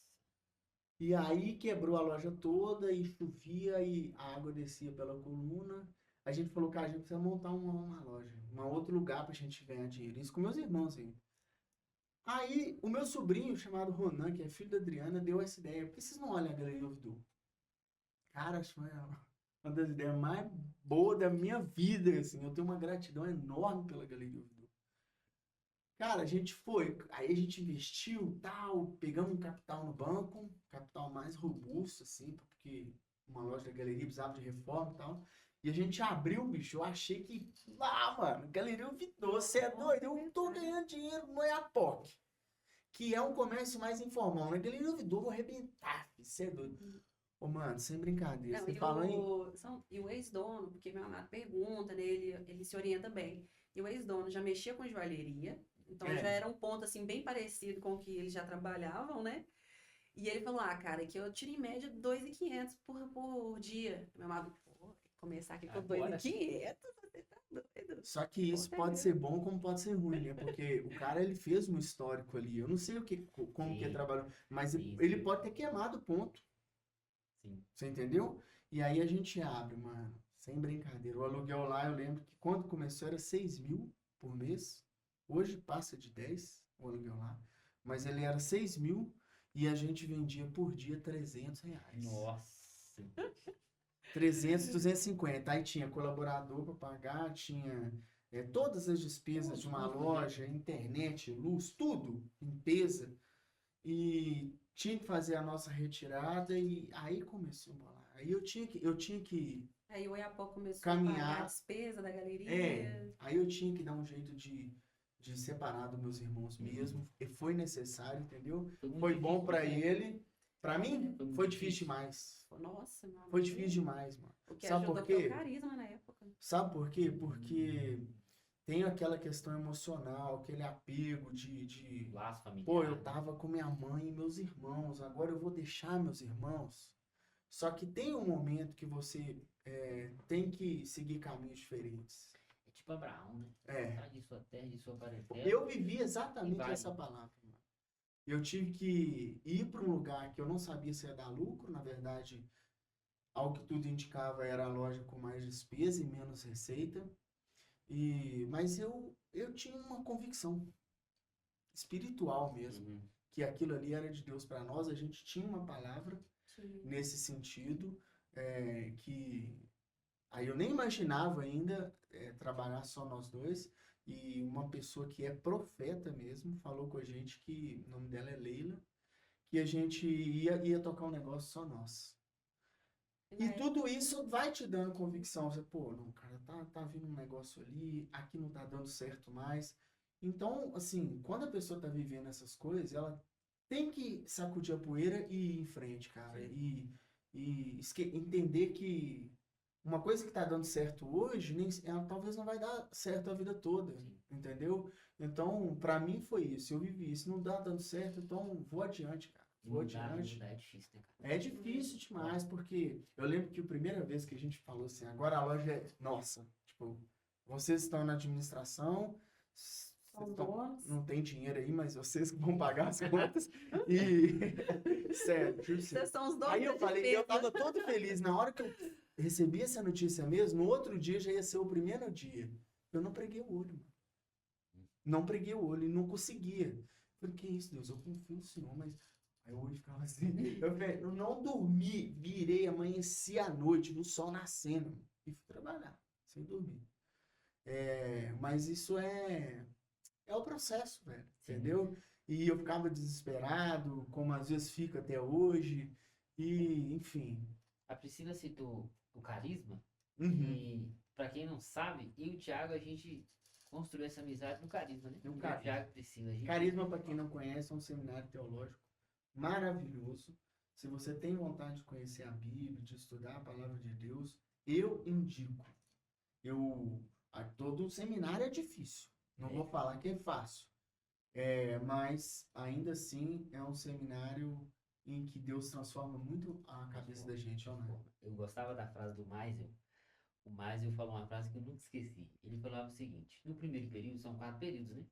E aí quebrou a loja toda e chovia e a água descia pela coluna. A gente falou, cara, a gente precisa montar uma loja, um outro lugar pra gente ganhar dinheiro. Isso com meus irmãos aí. Aí o meu sobrinho, chamado Ronan, que é filho da Adriana, deu essa ideia. Por que vocês não olham a Galeria Ouvidor? Cara, acho que foi uma das ideias mais boas da minha vida, assim. Eu tenho uma gratidão enorme pela Galeria Ouvidor. Cara, a gente foi, aí a gente investiu, tal, pegamos um capital no banco, capital mais robusto, assim, porque uma loja da galeria precisava de reforma e tal. E a gente abriu, bicho, eu achei que, mano, Galeria Ouvidor, você é doido, eu tô ganhando dinheiro no Oiapoque, que é um comércio mais informal, né? Galeria Ouvidor, vou arrebentar, você é doido. Ô, mano, sem brincadeira, Não, você fala aí? e o ex-dono, porque meu amado pergunta, né, ele se orienta bem. E o ex-dono já mexia com joalheria, então É. já era um ponto assim bem parecido com o que eles já trabalhavam, né? E ele falou: "Ah, cara, que eu tiro em média 2.500 por dia". Meu amado, pô, começar aqui com Agora? 2.500, você tá doido? Só que isso Puta pode vida. ser bom como pode ser ruim, né? Porque o cara, ele fez um histórico ali. Eu não sei como que é Sim, trabalhando, mas sim, ele sim. pode ter queimado o ponto. Sim. Você entendeu? E aí a gente abre, mano. Sem brincadeira. O aluguel lá, eu lembro que quando começou era 6 mil por mês. Hoje passa de 10 o aluguel lá. Mas ele era 6 mil e a gente vendia por dia R$ 300. Nossa. 300, 250. Aí tinha colaborador para pagar, tinha todas as despesas de uma loja, internet, luz, tudo, limpeza. E tinha que fazer a nossa retirada e aí começou a embolar. Aí eu tinha que Aí o Oiapoque começou a pagar a caminhar. despesa da É, galeria. aí eu tinha que dar um jeito de separar dos meus irmãos mesmo. E foi necessário, entendeu? Foi muito Foi bom difícil, pra né? ele. Pra mim, Foi muito foi difícil difícil. demais. Nossa, meu Foi amado. difícil demais, mano. O que Sabe por ajudou foi o quê? carisma na época. Sabe por quê? Porque tem aquela questão emocional, aquele apego de Laço pô, familiar. eu tava com minha mãe e meus irmãos, agora eu vou deixar meus irmãos. Só que tem um momento que você tem que seguir caminhos diferentes. É tipo Abraão, né? É. Sai de sua terra, de sua parentela. Eu vivi E exatamente vai. essa palavra, mano. Eu tive que ir para um lugar que eu não sabia se ia dar lucro, na verdade, ao que tudo indicava era a loja com mais despesa e menos receita. Mas eu tinha uma convicção espiritual mesmo, Uhum. que aquilo ali era de Deus para nós, a gente tinha uma palavra Sim. nesse sentido, que aí eu nem imaginava ainda trabalhar só nós dois, e uma pessoa que é profeta mesmo falou com a gente que o nome dela é Leila, que a gente ia tocar um negócio só nós. Na E época, tudo isso vai te dando convicção. Você, pô, não, cara, tá vindo um negócio ali, aqui não tá dando certo mais. Então, assim, quando a pessoa tá vivendo essas coisas, ela tem que sacudir a poeira e ir em frente, cara. E entender que uma coisa que tá dando certo hoje, ela talvez não vai dar certo a vida toda, Sim. entendeu? Então, pra mim foi isso. Eu vivi isso. Não dá dando certo, então vou adiante, cara. Vou adiante. Mudar é difícil, né, cara? É difícil demais, porque eu lembro que a primeira vez que a gente falou assim, agora a loja é nossa. Tipo, vocês estão na administração, são donos. não tem dinheiro aí, mas vocês que vão pagar as contas. E, sério, juro Vocês são os donos aí eu da falei, despesa. eu tava todo feliz. Na hora que eu recebi essa notícia mesmo, no outro dia já ia ser o primeiro dia. Eu não preguei o olho, mano. Não preguei o olho e não conseguia. Falei, que isso, Deus, eu confio no Senhor, mas aí o olho ficava assim. Eu não dormi, virei, amanheci à noite, no sol nascendo. E fui trabalhar, sem dormir. Mas isso é o processo, velho. Sim. Entendeu? E eu ficava desesperado, como às vezes fico até hoje. E, enfim. A Priscila citou o carisma. Uhum. E, pra quem não sabe, eu e o Thiago, a gente construiu essa amizade no carisma, né? No Eu, carisma. Thiago e Priscila. A gente... Carisma, para quem não conhece, é um seminário teológico maravilhoso. Se você tem vontade de conhecer a Bíblia, de estudar a palavra de Deus, eu indico. Todo seminário é difícil. Não vou falar que é fácil. Mas ainda assim é um seminário em que Deus transforma muito a cabeça da gente, ou não? Eu gostava da frase do Meisel. O Meisel falou uma frase que eu nunca esqueci. Ele falava o seguinte: no primeiro período, são 4 períodos, né?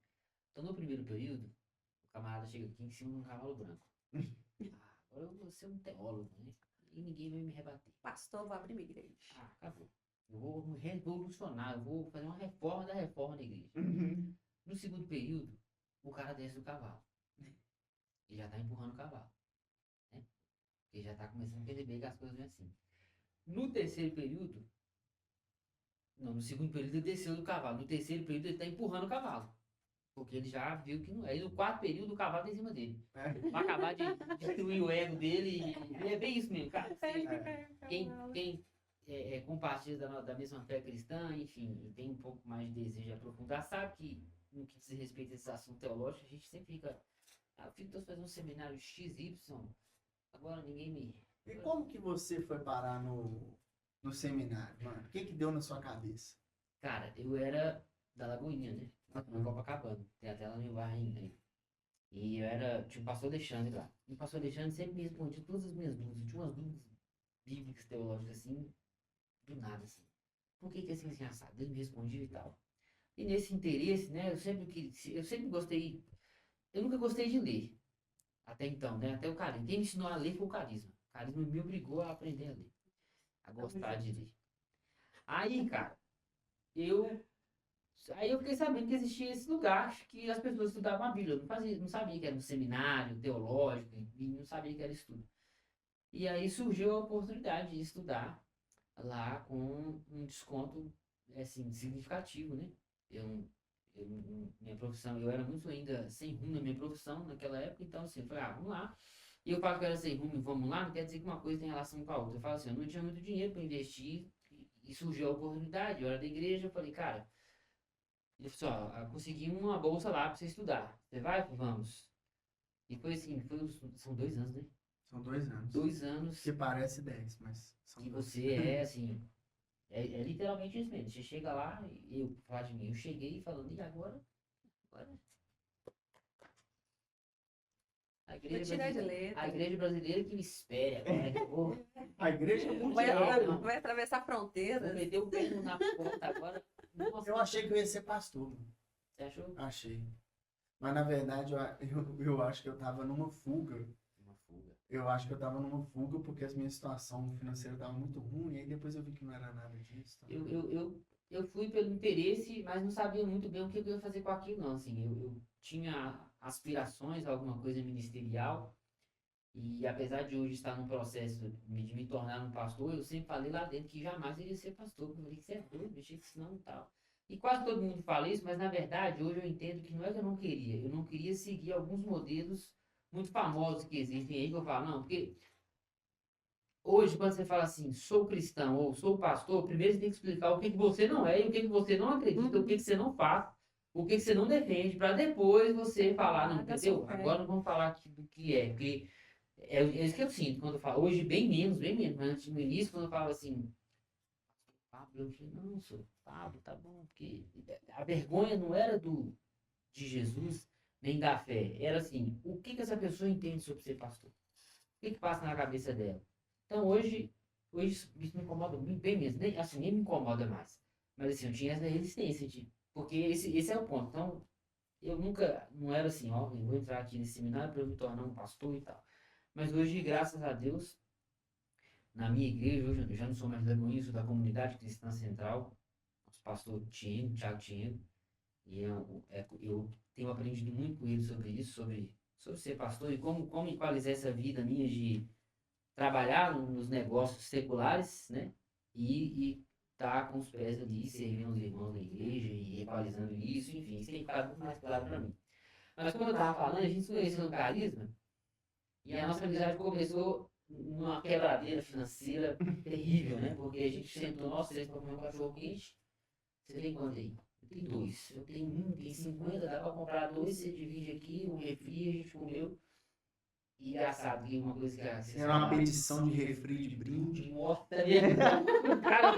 Então, no primeiro período, o camarada chega aqui em cima de um cavalo branco. Agora eu vou ser um teólogo, né? E ninguém vai me rebater. Pastor, vou abrir minha igreja. Acabou. Eu vou me revolucionar, eu vou fazer uma reforma da reforma da igreja. No segundo período, o cara desce do cavalo. E já tá empurrando o cavalo. Né? Ele já tá começando a perceber que as coisas vão assim. No terceiro período, não, no segundo período ele desceu do cavalo. No terceiro período ele tá empurrando o cavalo. Porque ele já viu que não é. E no quarto período o cavalo tá em cima dele. Vai acabar de destruir o ego dele. E é bem isso mesmo, cara. Quem compartilha da mesma fé cristã, enfim, e tem um pouco mais de desejo de aprofundar, sabe que no que diz respeito a esse assunto teológico, a gente sempre fica. Eu fico fazendo um seminário XY, agora ninguém me. E como que você foi parar no seminário, mano? O que deu na sua cabeça? Cara, eu era da Lagoinha, né? Na Copacabana. Tem até lá no meu bairro ainda. E eu era. Tinha o pastor Alexandre lá. E o pastor Alexandre sempre me respondia todas as minhas dúvidas. Eu tinha umas dúvidas bíblicas, teológicas, assim, do nada, assim. Por que assim, assim, assado? Ele me respondia e tal. E nesse interesse, né? Eu sempre gostei. Eu nunca gostei de ler. Até então, né? Até o carisma. Quem me ensinou a ler foi o carisma. O carisma me obrigou a aprender a ler. A gostar de ler. Aí, cara, Aí eu fiquei sabendo que existia esse lugar que as pessoas estudavam a Bíblia. Eu não sabia que era um seminário teológico, e não sabia que era estudo. E aí surgiu a oportunidade de estudar lá com um desconto assim, significativo, né? Minha profissão, eu era muito ainda sem rumo na minha profissão naquela época, então assim, eu falei, vamos lá. E eu falo que eu era sem rumo e vamos lá, não quer dizer que uma coisa tem relação com a outra. Eu falo assim, eu não tinha muito dinheiro para investir e surgiu a oportunidade. Eu era da igreja, eu falei, cara, ele falou assim, consegui uma bolsa lá para você estudar. Você vai? Vamos. E foi assim, são 2 anos, né? São 2 anos. 2 anos. Que parece 10, mas são que 2. você é assim. É literalmente isso mesmo. Você chega lá, falar de mim, eu cheguei falando, e agora? A igreja brasileira que me espere agora. Que eu vou, A igreja vai atravessar fronteiras. vou meter o pé na porta agora. Nossa, Eu achei que eu ia ser pastor, mano. você achou? Achei. Mas na verdade eu acho que eu tava numa fuga. Uma fuga. Eu acho que eu tava numa fuga porque a minha situação financeira tava muito ruim. E aí depois eu vi que não era nada disso. Tá? Eu fui pelo interesse, mas não sabia muito bem o que eu ia fazer com aquilo, não. Assim, eu tinha aspirações a alguma coisa ministerial. E apesar de hoje estar num processo de me tornar um pastor, eu sempre falei lá dentro que jamais iria ser pastor. Eu falei que você é doido, mexer com isso não e tal. E quase todo mundo fala isso, mas na verdade hoje eu entendo que não é que eu não queria. Eu não queria seguir alguns modelos muito famosos que existem aí, que eu falo, não, porque hoje quando você fala assim, sou cristão ou sou pastor, primeiro você tem que explicar o que você não é e o que você não acredita, o que você não faz, o que você não defende, para depois você falar, não, entendeu? Agora não vamos falar aqui do que é, porque é isso que eu sinto quando eu falo. Hoje bem menos, mas antes no início, quando eu falo assim, Pablo, eu falei, não, sou Pablo, tá bom, porque a vergonha não era de Jesus, nem da fé, era assim, o que essa pessoa entende sobre ser pastor? O que passa na cabeça dela? Então hoje isso me incomoda bem menos, nem me incomoda mais. Mas assim, eu tinha essa resistência, porque esse é o ponto. Então, eu nunca, não era assim, eu vou entrar aqui nesse seminário para eu me tornar um pastor e tal. Mas hoje, graças a Deus, na minha igreja, hoje eu já não sou mais da Lagoinha, sou da Comunidade Cristã Central, nosso pastor Thiago Tiengo, e eu tenho aprendido muito com ele sobre isso, sobre ser pastor e como equalizar essa vida minha de trabalhar nos negócios seculares, né? E tá com os pés ali, servindo os irmãos da igreja e equalizando isso, enfim, isso tem ficado muito mais claro para mim. Mas como eu estava falando, a gente se conheceu no carisma, e a nossa amizade começou numa quebradeira financeira terrível, né? Porque a gente sentou nós três para comer um cachorro quente. Você tem quanto aí? Eu tenho 2. Eu tenho 1, tem 50, dá para comprar 2, você divide aqui, um refri, a gente comeu. E engraçado, que uma coisa que era uma petição de refri de brinde. Nossa, cara,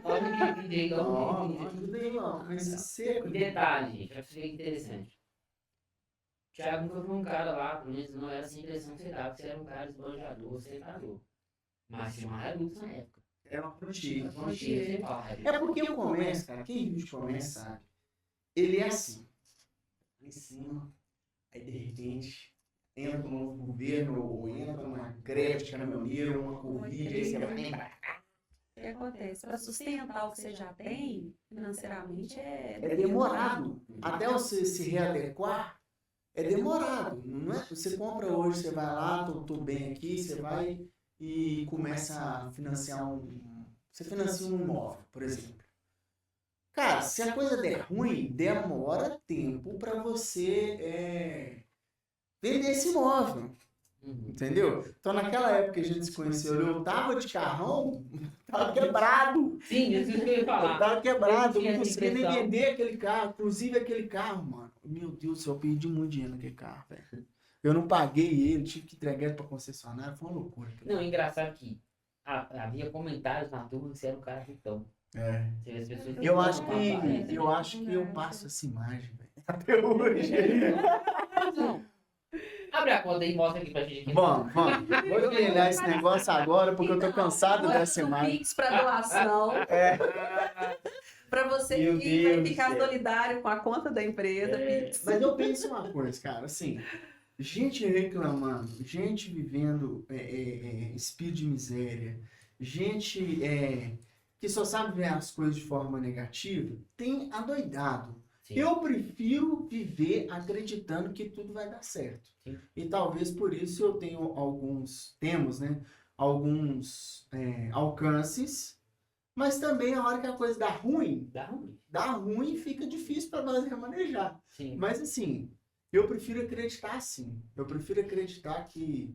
olha que vídeo aí, Tudo bem, ó. Esse seco. detalhe, gente, eu achei interessante. Thiago nunca foi um cara lá, pelo menos não era assim a impressão que você dava, que você era um cara esbanjador, sentador. Mas tinha uma Hilux na época. É uma frontier. Frontier, você fala, É porque o comércio, cara, quem vive de comércio sabe, ele é assim, lá em cima, aí de repente entra um novo governo, ou entra uma greve de caminhoneiro, uma Covid, aí você vai lembrar. O que acontece? Para sustentar o que você já tem, financeiramente, É demorado. Até você se readequar, é demorado. Não é? Você compra hoje, você vai lá, tô bem aqui, você vai e começa a financiar você financia um imóvel, por exemplo. Cara, se a coisa der ruim, demora tempo para você vender esse imóvel. Entendeu? Então, naquela época que a gente se conheceu, eu tava de carrão, tava quebrado. Sim, isso que eu ia falar. Tava quebrado, Eu tinha não essa conseguia nem impressão. vender aquele carro. Inclusive, aquele carro, mano. Meu Deus do céu, eu perdi muito dinheiro naquele carro, velho. Eu não paguei ele, tive que entregar ele pra concessionária. Foi uma loucura. Não, engraçado que havia comentários na turma que você era um cara ricão. É. Você vê as pessoas Eu acho falando, que, eu acho que eu passo essa imagem, velho. Até hoje. Não. Abre a conta aí e mostra aqui pra gente. Aqui. Vamos. Vou espelhar esse negócio agora, porque eu tô cansado manda dessa um imagem. Pix para doação, para você Meu que vai Deus ficar do céu. solidário com a conta da empresa, Pix. Mas eu penso uma coisa, cara, assim, gente reclamando, gente vivendo espírito de miséria, gente que só sabe ver as coisas de forma negativa, tem adoidado. Sim. Eu prefiro viver acreditando que tudo vai dar certo. Sim. E talvez por isso eu temos, né, alguns alcances, mas também a hora que a coisa dá ruim, Dá ruim. fica difícil para nós remanejar. Sim. Mas assim, eu prefiro acreditar assim. Eu prefiro acreditar que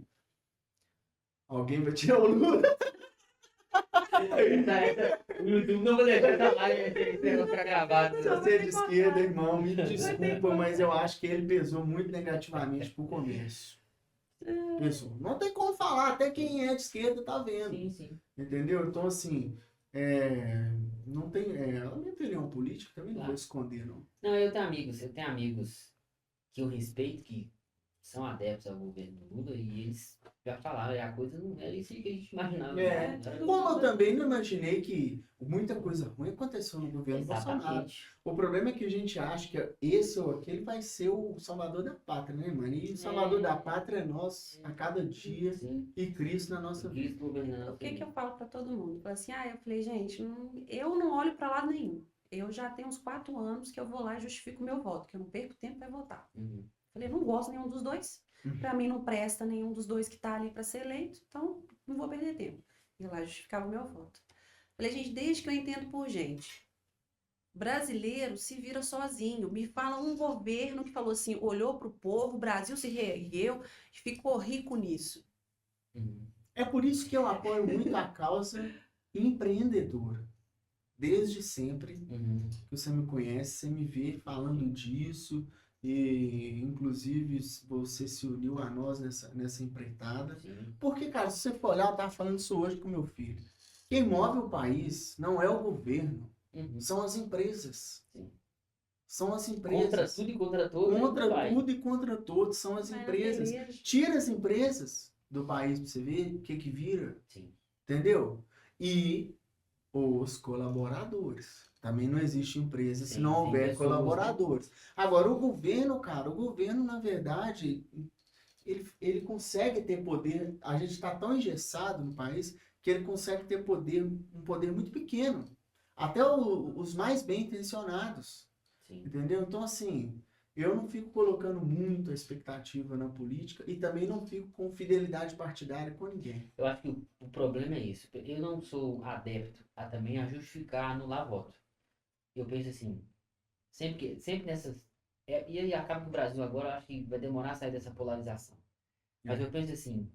alguém vai tirar o Lula. O YouTube não vai deixar essa live, esse negócio ficar gravado. Se você é de esquerda, irmão, me desculpa, mas eu acho que ele pesou muito negativamente pro comércio. Pesou. Não tem como falar, até quem é de esquerda tá vendo. Sim. Entendeu? Então, assim, não tem. A minha opinião política também não vou esconder, não. Não, eu tenho amigos que eu respeito, que são adeptos ao governo Lula, e eles já falaram, a coisa não era isso que a gente imaginava. né? Como eu também não imaginei que muita coisa ruim aconteceu no governo Bolsonaro. Exatamente. O problema é que a gente acha que esse ou aquele vai ser o salvador da pátria, né, mano? E o salvador da pátria é nós a cada dia Sim. e Cristo na nossa vida. Cristo governando. O que eu falo para todo mundo? Eu falo assim, eu falei, gente, eu não olho para lado nenhum. Eu já tenho uns 4 anos que eu vou lá e justifico o meu voto, que eu não perco tempo para votar. Falei, não gosto nenhum dos dois. Para mim não presta nenhum dos dois que tá ali para ser eleito, então não vou perder tempo. E lá justificava o meu voto. Falei, gente, desde que eu entendo por gente, brasileiro se vira sozinho. Me fala um governo que falou assim, olhou pro povo, o Brasil se reergueu e ficou rico nisso. É por isso que eu apoio muito a causa empreendedora. Desde sempre que você me conhece, você me vê falando disso. E inclusive você se uniu a nós nessa empreitada. Sim. Porque, cara, se você for olhar, eu tava falando isso hoje com meu filho. Quem move o país não é o governo, são as empresas. Sim. São as empresas. Contra tudo e contra todos. Contra tudo e contra todos, são as empresas. Tira as empresas do país pra você ver o que vira. Sim. Entendeu? E os colaboradores. Também não existe empresa se não houver pessoas, colaboradores. Agora, o governo, cara, na verdade, ele consegue ter poder. A gente está tão engessado no país que ele consegue ter poder, um poder muito pequeno. Até os mais bem intencionados. Sim. Entendeu? Então, assim, eu não fico colocando muito a expectativa na política e também não fico com fidelidade partidária com ninguém. Eu acho que o problema é isso. Eu não sou adepto também a justificar, anular voto. Eu penso assim, sempre nessas... E aí acaba que o Brasil agora, eu acho que vai demorar a sair dessa polarização. Mas eu penso assim,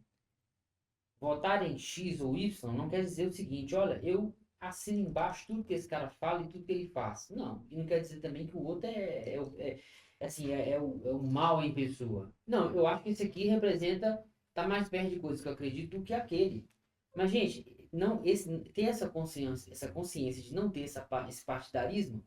votar em X ou Y não quer dizer o seguinte, olha, eu assino embaixo tudo que esse cara fala e tudo que ele faz. Não, e não quer dizer também que o outro é o mal em pessoa. Não, eu acho que esse aqui tá mais perto de coisas que eu acredito do que aquele. Mas, gente, ter essa consciência de não ter esse partidarismo,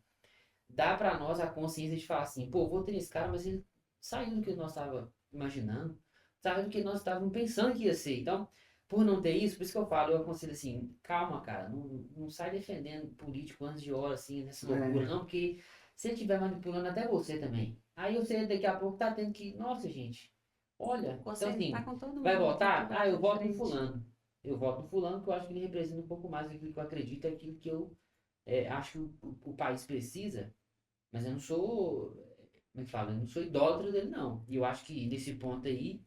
dá pra nós a consciência de falar assim, pô, vou ter esse cara, mas ele saiu do que nós estávamos imaginando, saiu do que nós estávamos pensando que ia ser. Então, por não ter isso, por isso que eu falo, eu aconselho assim, calma, cara, não sai defendendo político antes de hora, assim, nessa loucura, não, porque se ele estiver manipulando até você também. Aí você daqui a pouco tá tendo que, nossa, gente, olha, então assim, Tá com todo vai mundo votar? que Ah, eu vai voto pra no frente. fulano. Eu voto no fulano porque eu acho que ele representa um pouco mais daquilo que eu acredito, aquilo que eu acho que o país precisa, mas eu não sou, como é que fala? Eu não sou idólatra dele, não. E eu acho que nesse ponto aí,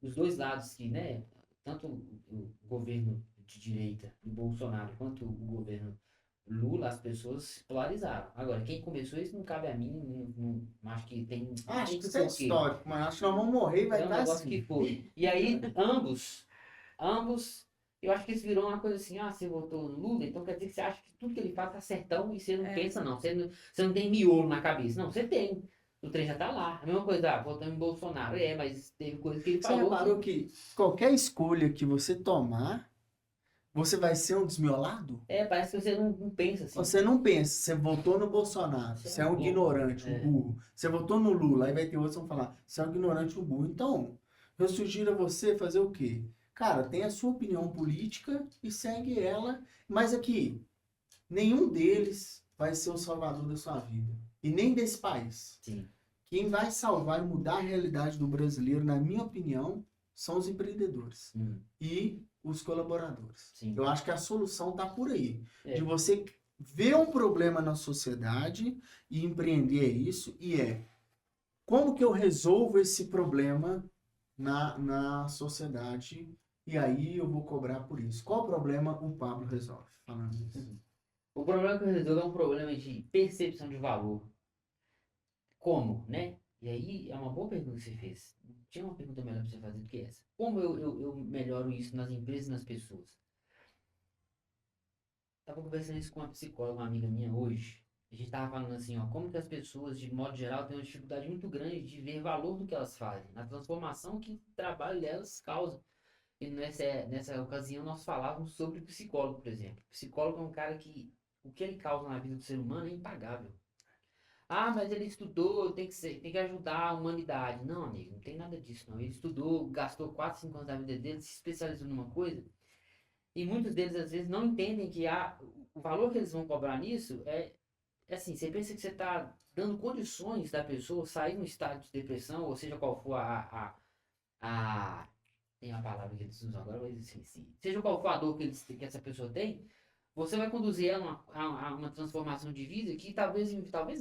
os dois lados que, né, tanto o governo de direita do Bolsonaro quanto o governo Lula, as pessoas se polarizaram. Agora, quem começou isso não cabe a mim, acho que tem, não Acho tem que que isso é porquê. histórico, mas acho que nós vamos morrer e vai É um estar negócio assim. que foi. E aí, ambos, eu acho que isso virou uma coisa assim, ah, você votou no Lula, então quer dizer que você acha que tudo que ele faz tá certão e você não pensa, não. Você não tem miolo na cabeça. Não, você tem. O trem já tá lá. A mesma coisa, votando em Bolsonaro. Mas teve coisa que ele Você falou reparou que qualquer escolha que você tomar, você vai ser um desmiolado? parece que você não pensa assim. Você não pensa, você votou no Bolsonaro, Você você é é um um bobo. ignorante, um burro. Você votou no Lula, aí vai ter outros que vão falar, você é um ignorante, um burro. Então, eu sugiro a você fazer o quê? Cara, tem a sua opinião política e segue ela, mas aqui, nenhum deles vai ser o salvador da sua vida. E nem desse país. Sim. Quem vai salvar e mudar a realidade do brasileiro, na minha opinião, são os empreendedores e os colaboradores. Sim. Eu acho que a solução está por aí. É. De você ver um problema na sociedade e empreender isso, e como que eu resolvo esse problema na sociedade, e aí eu vou cobrar por isso. Qual problema o Pablo resolve? Falando isso. O problema que eu resolvo é um problema de percepção de valor. Como, né? E aí é uma boa pergunta que você fez. Tinha uma pergunta melhor pra você fazer do que essa. Como eu melhoro isso nas empresas e nas pessoas? Tava conversando isso com uma psicóloga, uma amiga minha hoje. A gente tava falando assim, ó, como que as pessoas, de modo geral, têm uma dificuldade muito grande de ver valor no que elas fazem, na transformação que o trabalho delas causa. E nessa ocasião nós falávamos sobre o psicólogo, por exemplo. O psicólogo é um cara que o que ele causa na vida do ser humano é impagável. Ah, mas ele estudou, tem que ajudar a humanidade. Não, amigo, não tem nada disso, não. Ele estudou, gastou 4, 5 anos da vida dele, se especializou numa coisa, e muitos deles, às vezes, não entendem que o valor que eles vão cobrar nisso é assim, você pensa que você está dando condições da pessoa sair no estado de depressão, ou seja qual for tem uma palavra que eles usam agora, mas esqueci. Seja qual for a dor que essa pessoa tem, você vai conduzir ela a uma transformação de vida que talvez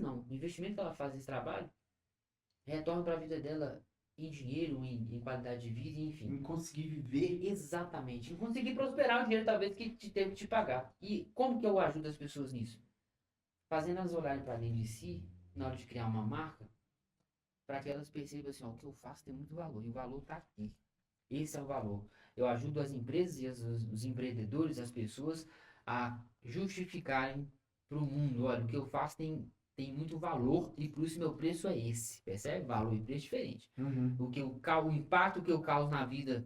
não. O investimento que ela faz nesse trabalho retorna para a vida dela em dinheiro, em qualidade de vida, enfim. Em conseguir viver. Exatamente. Em conseguir prosperar o dinheiro talvez que teve que te pagar. E como que eu ajudo as pessoas nisso? Fazendo elas olharem para dentro de si, na hora de criar uma marca, para que elas percebam assim, ó, o que eu faço tem muito valor, e o valor está aqui. Esse é o valor. Eu ajudo as empresas e os empreendedores, as pessoas, a justificarem para o mundo, olha, o que eu faço tem muito valor e por isso meu preço é esse. Percebe? Valor e preço diferente. O impacto que eu causo na vida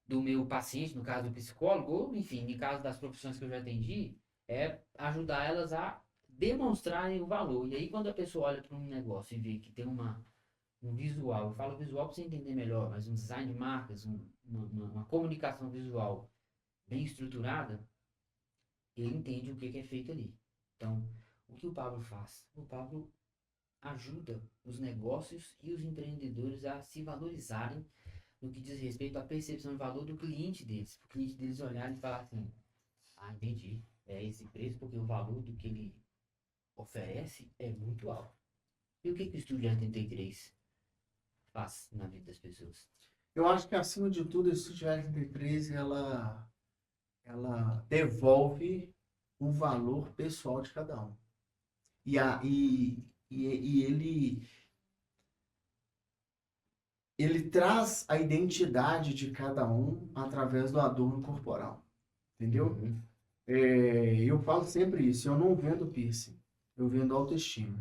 do meu paciente, no caso do psicólogo, ou enfim, no caso das profissões que eu já atendi, é ajudar elas a demonstrarem o valor. E aí quando a pessoa olha para um negócio e vê que tem um visual, eu falo visual para você entender melhor, mas um design de marcas, uma comunicação visual bem estruturada, ele entende o que é feito ali. Então, o que o Pablo faz? O Pablo ajuda os negócios e os empreendedores a se valorizarem no que diz respeito à percepção de valor do cliente deles. O cliente deles olhar e falar assim, entendi, é esse preço porque o valor do que ele oferece é muito alto. E o que o Estúdio 83 faz na vida das pessoas? Eu acho que, acima de tudo, a Estúdio 83, ela devolve o valor pessoal de cada um. E ele traz a identidade de cada um através do adorno corporal. Entendeu? Eu falo sempre isso, eu não vendo piercing, eu vendo autoestima.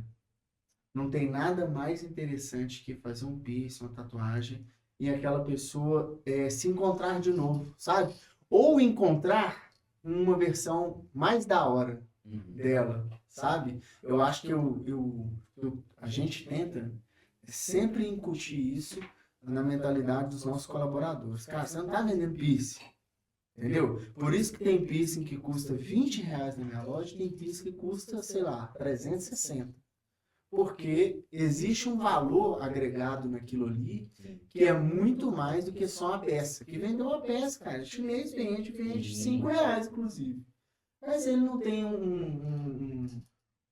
Não tem nada mais interessante que fazer um piercing, uma tatuagem, e aquela pessoa se encontrar de novo, sabe? Ou encontrar uma versão mais da hora dela, sabe? Eu acho que a gente tenta sempre incutir isso na mentalidade dos nossos colaboradores. Cara, você não tá vendendo piercing, entendeu? Por isso que tem piercing que custa R$ 20 na minha loja, tem piercing que custa, sei lá, 360. Porque existe um valor agregado naquilo ali que é muito mais do que só uma peça. Que vendeu uma peça, cara. Chinês vende R$ 5, inclusive. Mas ele não tem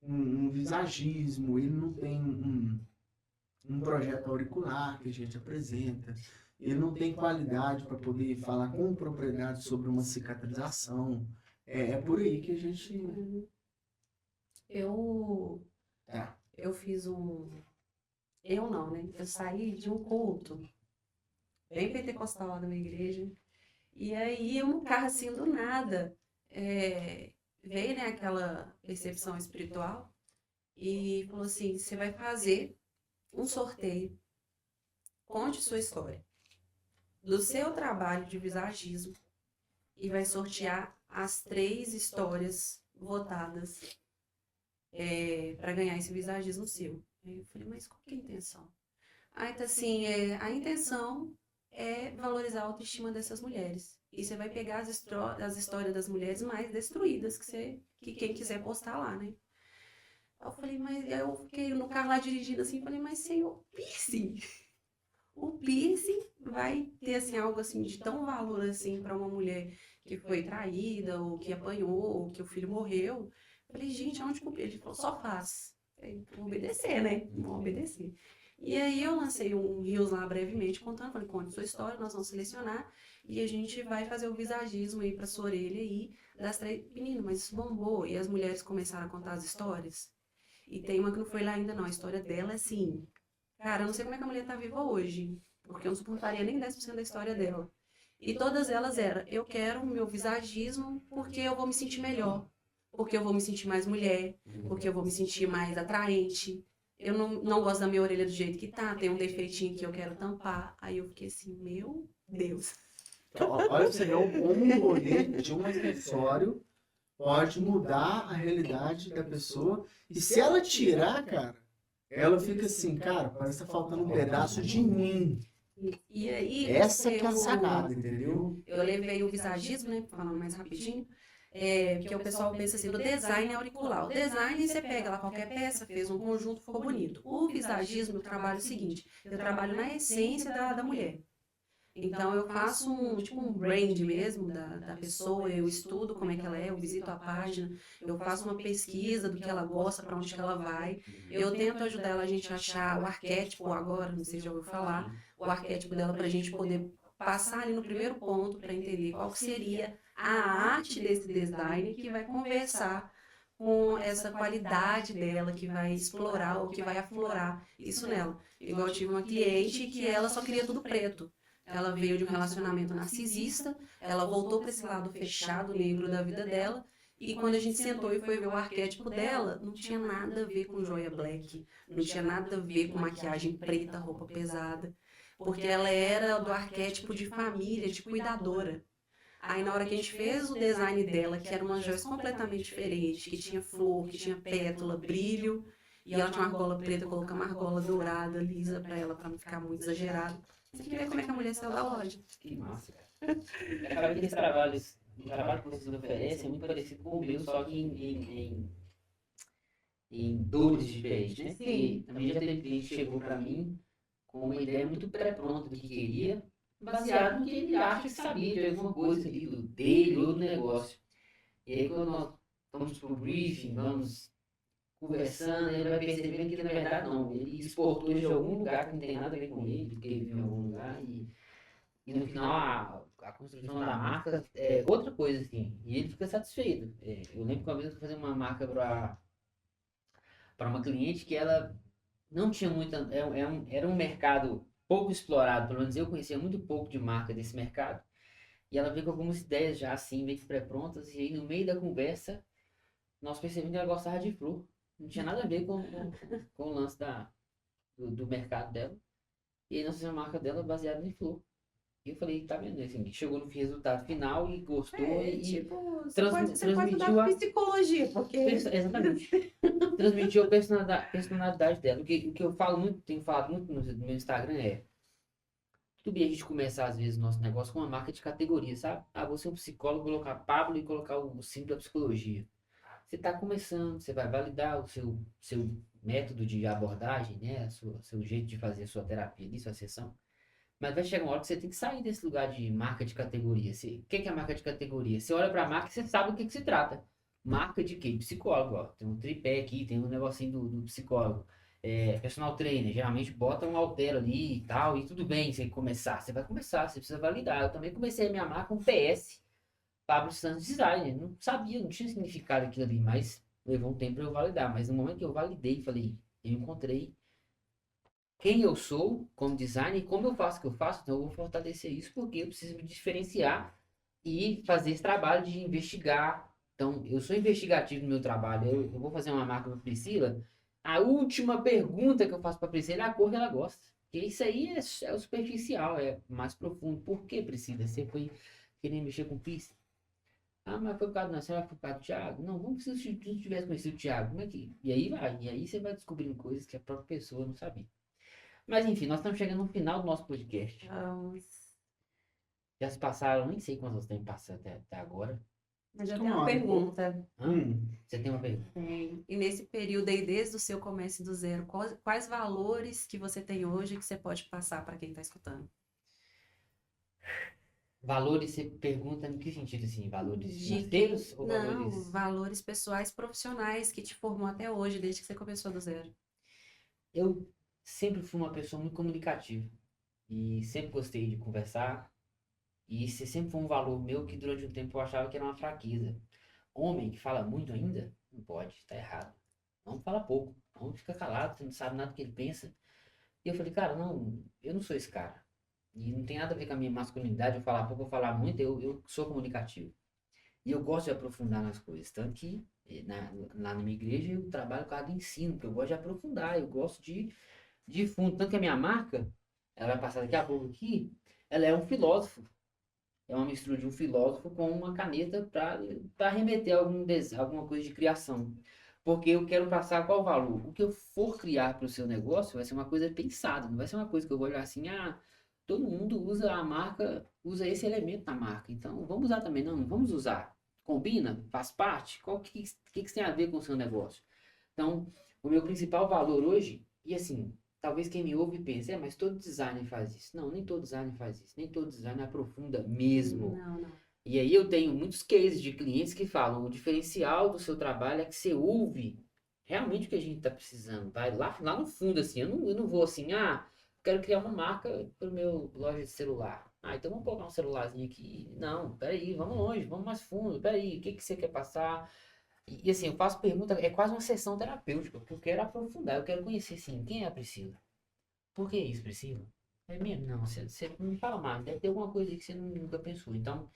um visagismo, ele não tem um projeto auricular que a gente apresenta, ele não tem qualidade para poder falar com propriedade sobre uma cicatrização. É por aí que a gente... Eu fiz Eu não, né? Eu saí de um culto bem pentecostal lá da minha igreja. E aí, um carro assim, do nada, veio, né, aquela percepção espiritual e falou assim, você vai fazer um sorteio, conte sua história, do seu trabalho de visagismo e vai sortear as 3 histórias votadas para ganhar esse visagismo seu. Aí eu falei, mas qual que é a intenção? Aí tá assim, a intenção é valorizar a autoestima dessas mulheres. E você vai pegar as histórias das mulheres mais destruídas que quem quiser postar lá, né? Aí eu falei, mas aí eu fiquei no carro lá dirigindo assim, falei, mas senhor, piercing. O piercing vai ter assim algo assim de tão valor assim para uma mulher que foi traída ou que apanhou, ou que o filho morreu. Eu falei, gente, aonde que o piercing? Ele falou, só faz. Falei, vou obedecer, né? Vou obedecer. E aí eu lancei um Reels lá brevemente contando, falei, conte sua história, nós vamos selecionar e a gente vai fazer o visagismo aí pra sua orelha aí das 3. Menino, mas isso bombou. E as mulheres começaram a contar as histórias. E tem uma que não foi lá ainda não, a história dela é assim, cara, eu não sei como é que a mulher tá viva hoje, porque eu não suportaria nem 10% da história dela. E todas elas eram, eu quero o meu visagismo porque eu vou me sentir melhor, porque eu vou me sentir mais mulher, porque eu vou me sentir mais atraente. Eu não gosto da minha orelha do jeito que tá, tem um defeitinho que eu quero tampar. Aí eu fiquei assim, meu Deus. Então, olha, você vê como o poder de um acessório pode mudar a realidade da pessoa. E se ela tirar, cara, ela fica assim, cara, parece que tá faltando um pedaço de mim. E aí, Essa que é a sacada, entendeu? eu levei o visagismo, né, falando mais rapidinho, porque o pessoal pensa assim, do design auricular. O design, você pega lá qualquer peça, fez um conjunto, ficou bonito. O visagismo, eu trabalho o seguinte, eu trabalho na essência da mulher. Então, eu faço um brand mesmo da pessoa, eu estudo como é que ela é, eu visito a página, eu faço uma pesquisa do que ela gosta, para onde que ela vai. Eu tento ajudar ela a gente a achar o arquétipo agora, não sei se já ouviu falar, o arquétipo dela para a gente poder passar ali no primeiro ponto para entender qual que seria a arte desse design que vai conversar com essa qualidade dela, que vai explorar ou que vai aflorar isso nela. Igual eu tive uma cliente que ela só queria tudo preto. Ela veio de um relacionamento narcisista, ela voltou para esse lado fechado, negro da vida dela, e quando a gente sentou e foi ver o arquétipo dela, não tinha nada a ver com joia black, não tinha nada a ver com maquiagem preta, roupa pesada, porque ela era do arquétipo de família, de cuidadora. Aí na hora que a gente fez o design dela, que era uma joia completamente diferente, que tinha flor, que tinha pétala, brilho, e ela tinha uma argola preta, eu coloquei uma argola dourada, lisa para ela, para não ficar muito exagerado. Você quer ver como é que a mulher saiu da loja? Que massa, cara. Acaba que esse trabalho, o trabalho que vocês oferecem é muito parecido com o meu, só que em dores diferentes, né? Porque também já teve cliente que chegou para mim com uma ideia muito pré-pronta do que queria, baseado no que ele acha que sabia de alguma coisa ali dele ou do negócio. E aí quando nós vamos para o briefing, vamos conversando, ele vai percebendo que na verdade não, ele exportou de algum lugar que não tem nada a ver com ele, porque ele vive em algum lugar e no final a construção da marca é outra coisa assim, e ele fica satisfeito. Eu lembro que uma vez eu fui fazer uma marca para uma cliente que ela não tinha muita, era um mercado pouco explorado, pelo menos eu conhecia muito pouco de marca desse mercado, e ela veio com algumas ideias já assim, meio que pré-prontas, e aí no meio da conversa nós percebemos que ela gostava de flor. Não tinha nada a ver com o lance do mercado dela. E aí nós fizemos a marca dela baseada em flor. E eu falei, tá vendo, assim, chegou no resultado final e gostou e Tipo, você trans- pode transmitiu estudar a... psicologia, porque Exatamente. Transmitiu a personalidade dela. O que eu falo muito, tenho falado muito no meu Instagram é, tudo bem a gente começar, às vezes, o nosso negócio com uma marca de categoria, sabe? Ah, você é um psicólogo, colocar Pablo e colocar o símbolo da psicologia. Você está começando, você vai validar o seu método de abordagem, né? Seu jeito de fazer a sua terapia ali, sua sessão. Mas vai chegar uma hora que você tem que sair desse lugar de marca de categoria. O que que é marca de categoria? Você olha para a marca e você sabe o que que se trata. Marca de quê? Psicólogo, ó. Tem um tripé aqui, tem um negocinho do psicólogo. Personal trainer, geralmente bota um halter ali e tal, e tudo bem você começar. Você vai começar, você precisa validar. Eu também comecei a minha marca com PS, Pablo Santos Design. Não sabia, não tinha significado aquilo ali, mas levou um tempo para eu validar. Mas no momento que eu validei, falei, eu encontrei quem eu sou como designer e como eu faço o que eu faço, então eu vou fortalecer isso porque eu preciso me diferenciar e fazer esse trabalho de investigar. Então, eu sou investigativo no meu trabalho. Eu vou fazer uma marca para Priscila. A última pergunta que eu faço para Priscila é a cor que ela gosta. Porque isso aí é o superficial, é mais profundo. Por que, Priscila? Você foi querendo mexer com piercing? Ah, mas foi por causa, não, será que foi por causa do Thiago? Não, vamos se tu tivesse conhecido o Thiago, como é que... E aí vai, e aí você vai descobrindo coisas que a própria pessoa não sabia. Mas enfim, nós estamos chegando no final do nosso podcast. vamos. Já se passaram, nem sei quantos tempos passou até agora. Mas eu Acho que tenho uma uma hora e pouco. pergunta. Você tem uma pergunta? Tem. E nesse período aí, desde o seu começo do zero, quais valores que você tem hoje que você pode passar para quem está escutando? Valores, você pergunta em que sentido, assim? Valores De financeiros ou não, valores... valores pessoais profissionais que te formou até hoje, desde que você começou do zero. Eu sempre fui uma pessoa muito comunicativa. E sempre gostei de conversar. E isso sempre foi um valor meu que durante um tempo eu achava que era uma fraqueza. Homem que fala muito ainda, não pode, tá errado. Homem fala pouco. Homem fica calado, você não sabe nada do que ele pensa. E eu falei, cara, não, eu não sou esse cara. E não tem nada a ver com a minha masculinidade, eu falar pouco, eu falar muito, eu sou comunicativo. E eu gosto de aprofundar nas coisas. Tanto que lá na minha igreja eu trabalho com a do ensino, porque eu gosto de aprofundar, eu gosto de fundo. Tanto que a minha marca, ela vai passar daqui a pouco aqui, ela é um filósofo. É uma mistura de um filósofo com uma caneta para remeter a alguma coisa de criação. Porque eu quero passar qual valor? O que eu for criar para o seu negócio vai ser uma coisa pensada, não vai ser uma coisa que eu vou olhar assim, ah, todo mundo usa a marca, usa esse elemento na marca, então vamos usar também. Não, não vamos usar. Combina? Faz parte? Que isso tem a ver com o seu negócio? Então, o meu principal valor hoje, e assim, talvez quem me ouve pense, mas todo designer faz isso. Não, nem todo designer faz isso. Nem todo designer aprofunda mesmo. Não, não. E aí eu tenho muitos cases de clientes que falam, o diferencial do seu trabalho é que você ouve realmente o que a gente está precisando. Vai lá no fundo, assim, eu não vou assim, ah, quero criar uma marca para o meu loja de celular. Ah, então vamos colocar um celularzinho aqui. Não, peraí, vamos longe, vamos mais fundo. Peraí, o que que você quer passar? E assim, eu faço pergunta, é quase uma sessão terapêutica, porque eu quero aprofundar, eu quero conhecer, assim, quem é a Priscila? Por que isso, Priscila? É mesmo? Não, você não me fala mais, deve ter alguma coisa aí que você nunca pensou. Então,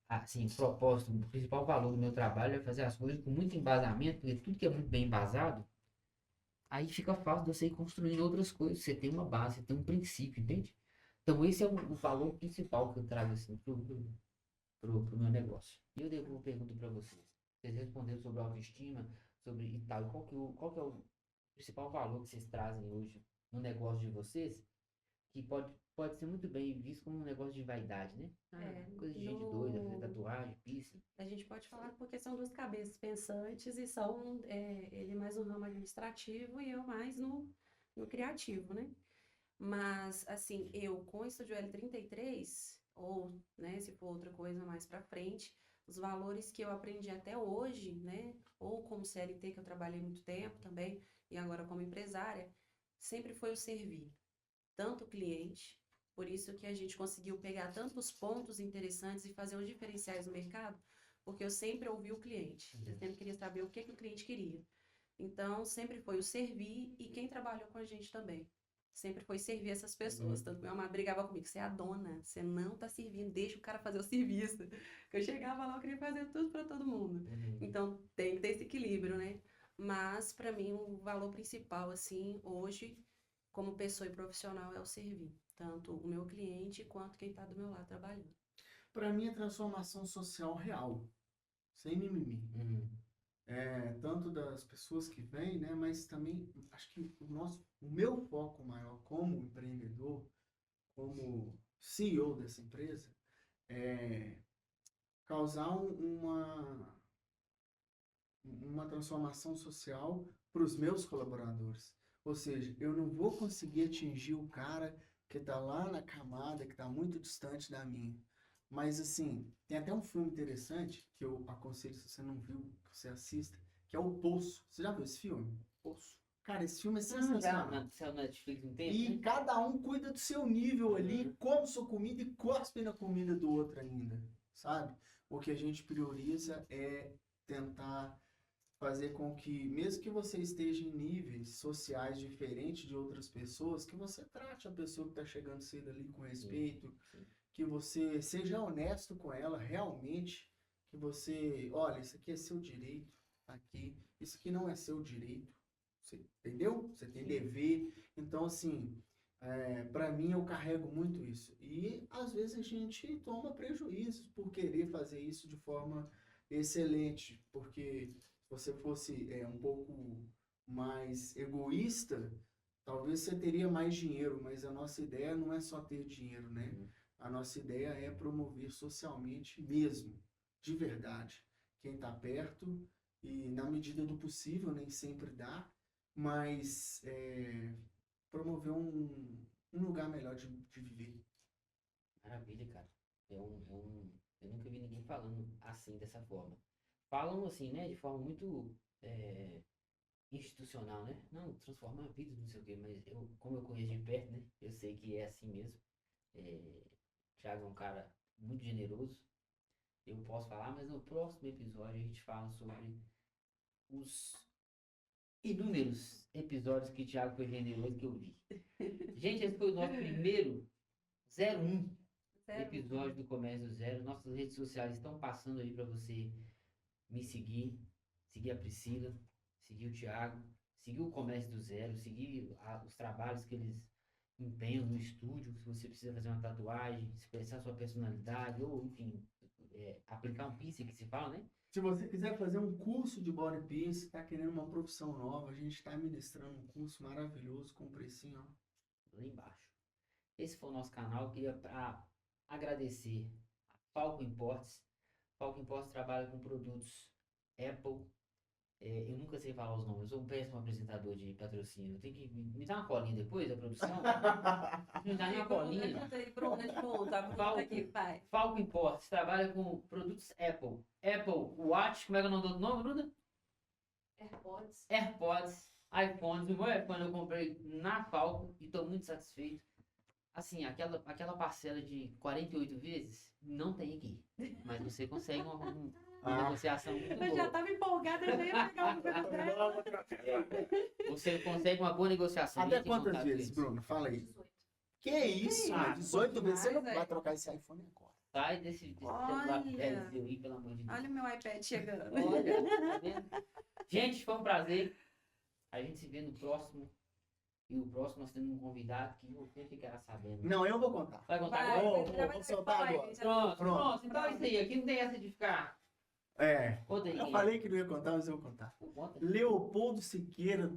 assim, o propósito, o principal valor do meu trabalho é fazer as coisas com muito embasamento, porque tudo que é muito bem embasado, aí fica fácil de você ir construindo outras coisas, você tem uma base, você tem um princípio, entende? Então, esse é o valor principal que eu trago, assim, pro meu negócio. E eu devo uma pergunta para vocês. Vocês responderam sobre autoestima, sobre e tal. E qual que é o principal valor que vocês trazem hoje no negócio de vocês? Que pode ser muito bem visto como um negócio de vaidade, né? Ah, coisa de gente doida, fazer tatuagem, piercing. A gente pode falar porque são duas cabeças pensantes e são ele mais no ramo administrativo e eu mais no criativo, né? Mas, assim, eu com o Estúdio L33, ou, né, se for outra coisa mais pra frente, os valores que eu aprendi até hoje, né, ou como CLT, que eu trabalhei muito tempo também, e agora como empresária, sempre foi o servir, tanto o cliente, por isso que a gente conseguiu pegar tantos pontos interessantes e fazer os diferenciais no mercado, porque eu sempre ouvi o cliente, eu sempre queria saber o que que o cliente queria. Então, sempre foi o servir e quem trabalhou com a gente também. Sempre foi servir essas pessoas. Tanto que meu amado brigava comigo, você é a dona, você não tá servindo, deixa o cara fazer o serviço. Que eu chegava lá, eu queria fazer tudo para todo mundo. Então, tem que ter esse equilíbrio, né? Mas, para mim, o valor principal, assim, hoje, como pessoa e profissional, é o servir. Tanto o meu cliente quanto quem está do meu lado trabalhando. Pra mim é transformação social real, sem mimimi. Tanto das pessoas que vêm, né, mas também acho que o meu foco maior como empreendedor, como CEO dessa empresa, é causar uma transformação social para os meus colaboradores. Ou seja, eu não vou conseguir atingir o cara que está lá na camada, que está muito distante da minha. Mas, assim, tem até um filme interessante que eu aconselho, se você não viu, que você assista, que é O Poço. Você já viu esse filme? Poço. Cara, esse filme é sensacional. Já no Netflix um tempo, E né? cada um cuida do seu nível ali, come sua comida e cospe na comida do outro ainda, sabe? O que a gente prioriza é tentar fazer com que, mesmo que você esteja em níveis sociais diferentes de outras pessoas, que você trate a pessoa que está chegando cedo ali com respeito, Sim. que você seja honesto com ela realmente, que você, olha, isso aqui é seu direito, aqui, isso aqui não é seu direito, você entendeu? Você tem Sim. dever, então assim, para mim eu carrego muito isso, e às vezes a gente toma prejuízos por querer fazer isso de forma excelente, porque se você fosse um pouco mais egoísta, talvez você teria mais dinheiro, mas a nossa ideia não é só ter dinheiro, né? A nossa ideia é promover socialmente mesmo, de verdade, quem está perto e na medida do possível, nem sempre dá, mas promover um lugar melhor de viver. Maravilha, cara. Eu nunca vi ninguém falando assim, dessa forma. Falam assim, né, de forma muito institucional, né? Não, transforma a vida, não sei o quê, mas como eu conheço de perto, né, eu sei que é assim mesmo. Thiago é um cara muito generoso. Eu posso falar, mas no próximo episódio a gente fala sobre os inúmeros episódios que o Thiago foi generoso que eu vi. Gente, esse foi o nosso primeiro 01 episódio do Comércio Zero. Nossas redes sociais estão passando aí para você me seguir, seguir a Priscila, seguir o Thiago, seguir o Comércio do Zero, seguir os trabalhos que eles empenham no estúdio. Se você precisa fazer uma tatuagem, expressar sua personalidade, ou enfim, aplicar um piercing que se fala, né? Se você quiser fazer um curso de body piercing, está querendo uma profissão nova, a gente está ministrando um curso maravilhoso com precinho, ó. Lá embaixo. Esse foi o nosso canal. Eu queria agradecer a Falco Imports. Falco Imports trabalha com produtos Apple. Eu nunca sei falar os nomes, eu sou um péssimo apresentador de patrocínio. Tem que me dar uma colinha depois da produção? Me dá uma colinha. Falco Imports trabalha com produtos Apple. Apple Watch, como é que é o nome do outro nome, Bruna? AirPods, iPhones. O meu iPhone eu comprei na Falco e estou muito satisfeito. Assim, aquela parcela de 48 vezes, não tem aqui. Mas você consegue uma negociação muito boa. Eu já estava empolgada, eu já ia pegar o Você consegue uma boa negociação. Até quantas vezes, Bruno? Fala aí. 18. Que isso, Ah, 18 vezes você não demais, vai trocar esse iPhone agora. Sai desse celular velho aí, pelo amor de Deus. Olha o meu iPad chegando. Olha, tá vendo? Gente, foi um prazer. A gente se vê no próximo. E o próximo nós temos um convidado que você ficará sabendo. Não, eu vou contar. Vai contar Vai, agora? Vou soltar agora. Pronto. Então é isso aí. Aqui não tem essa de ficar. Conta aí. Eu falei que não ia contar, mas eu vou contar. Conta. Leopoldo Siqueira,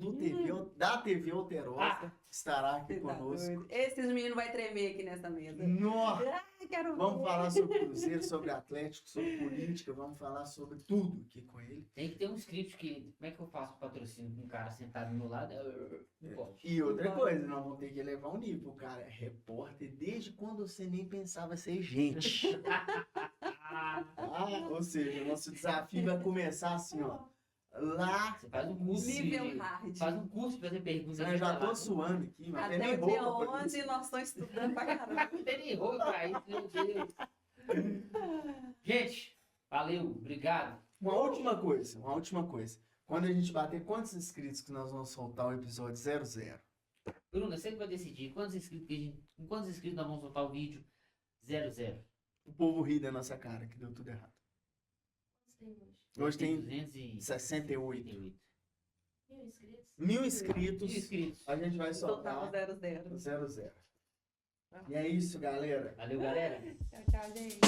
da TV Alterosa, estará aqui conosco. Esses meninos vão tremer aqui nessa mesa. Nossa! Ai, quero Vamos ver. falar sobre Cruzeiro, sobre Atlético, sobre política, vamos falar sobre tudo aqui com ele. Tem que ter um script que. Como é que eu faço patrocínio com um cara sentado do meu lado? Não pode. E outra coisa, nós vamos ter que elevar um nível. O cara é repórter desde quando você nem pensava ser gente. Ou seja, o nosso desafio vai começar assim, ó. Lá. Você faz um curso. Nível hard. Faz um curso pra fazer perguntas. Eu já tô suando aqui, mas tem nem Até o dia roupa. pra 11 nós estamos estudando pra caramba. Não tem nem roupa pra isso, meu Deus. Gente, valeu, obrigado. Uma última coisa. Quando a gente bater quantos inscritos que nós vamos soltar o episódio 00? Bruna, você que vai decidir com quantos inscritos nós vamos soltar o vídeo 00. O povo ri da nossa cara, que deu tudo errado. Hoje tem 268. 68. 1.000 inscritos. 1.000 inscritos. A gente vai soltar Total 00. 00. E é isso, galera. Valeu, galera. Tchau, tchau, gente.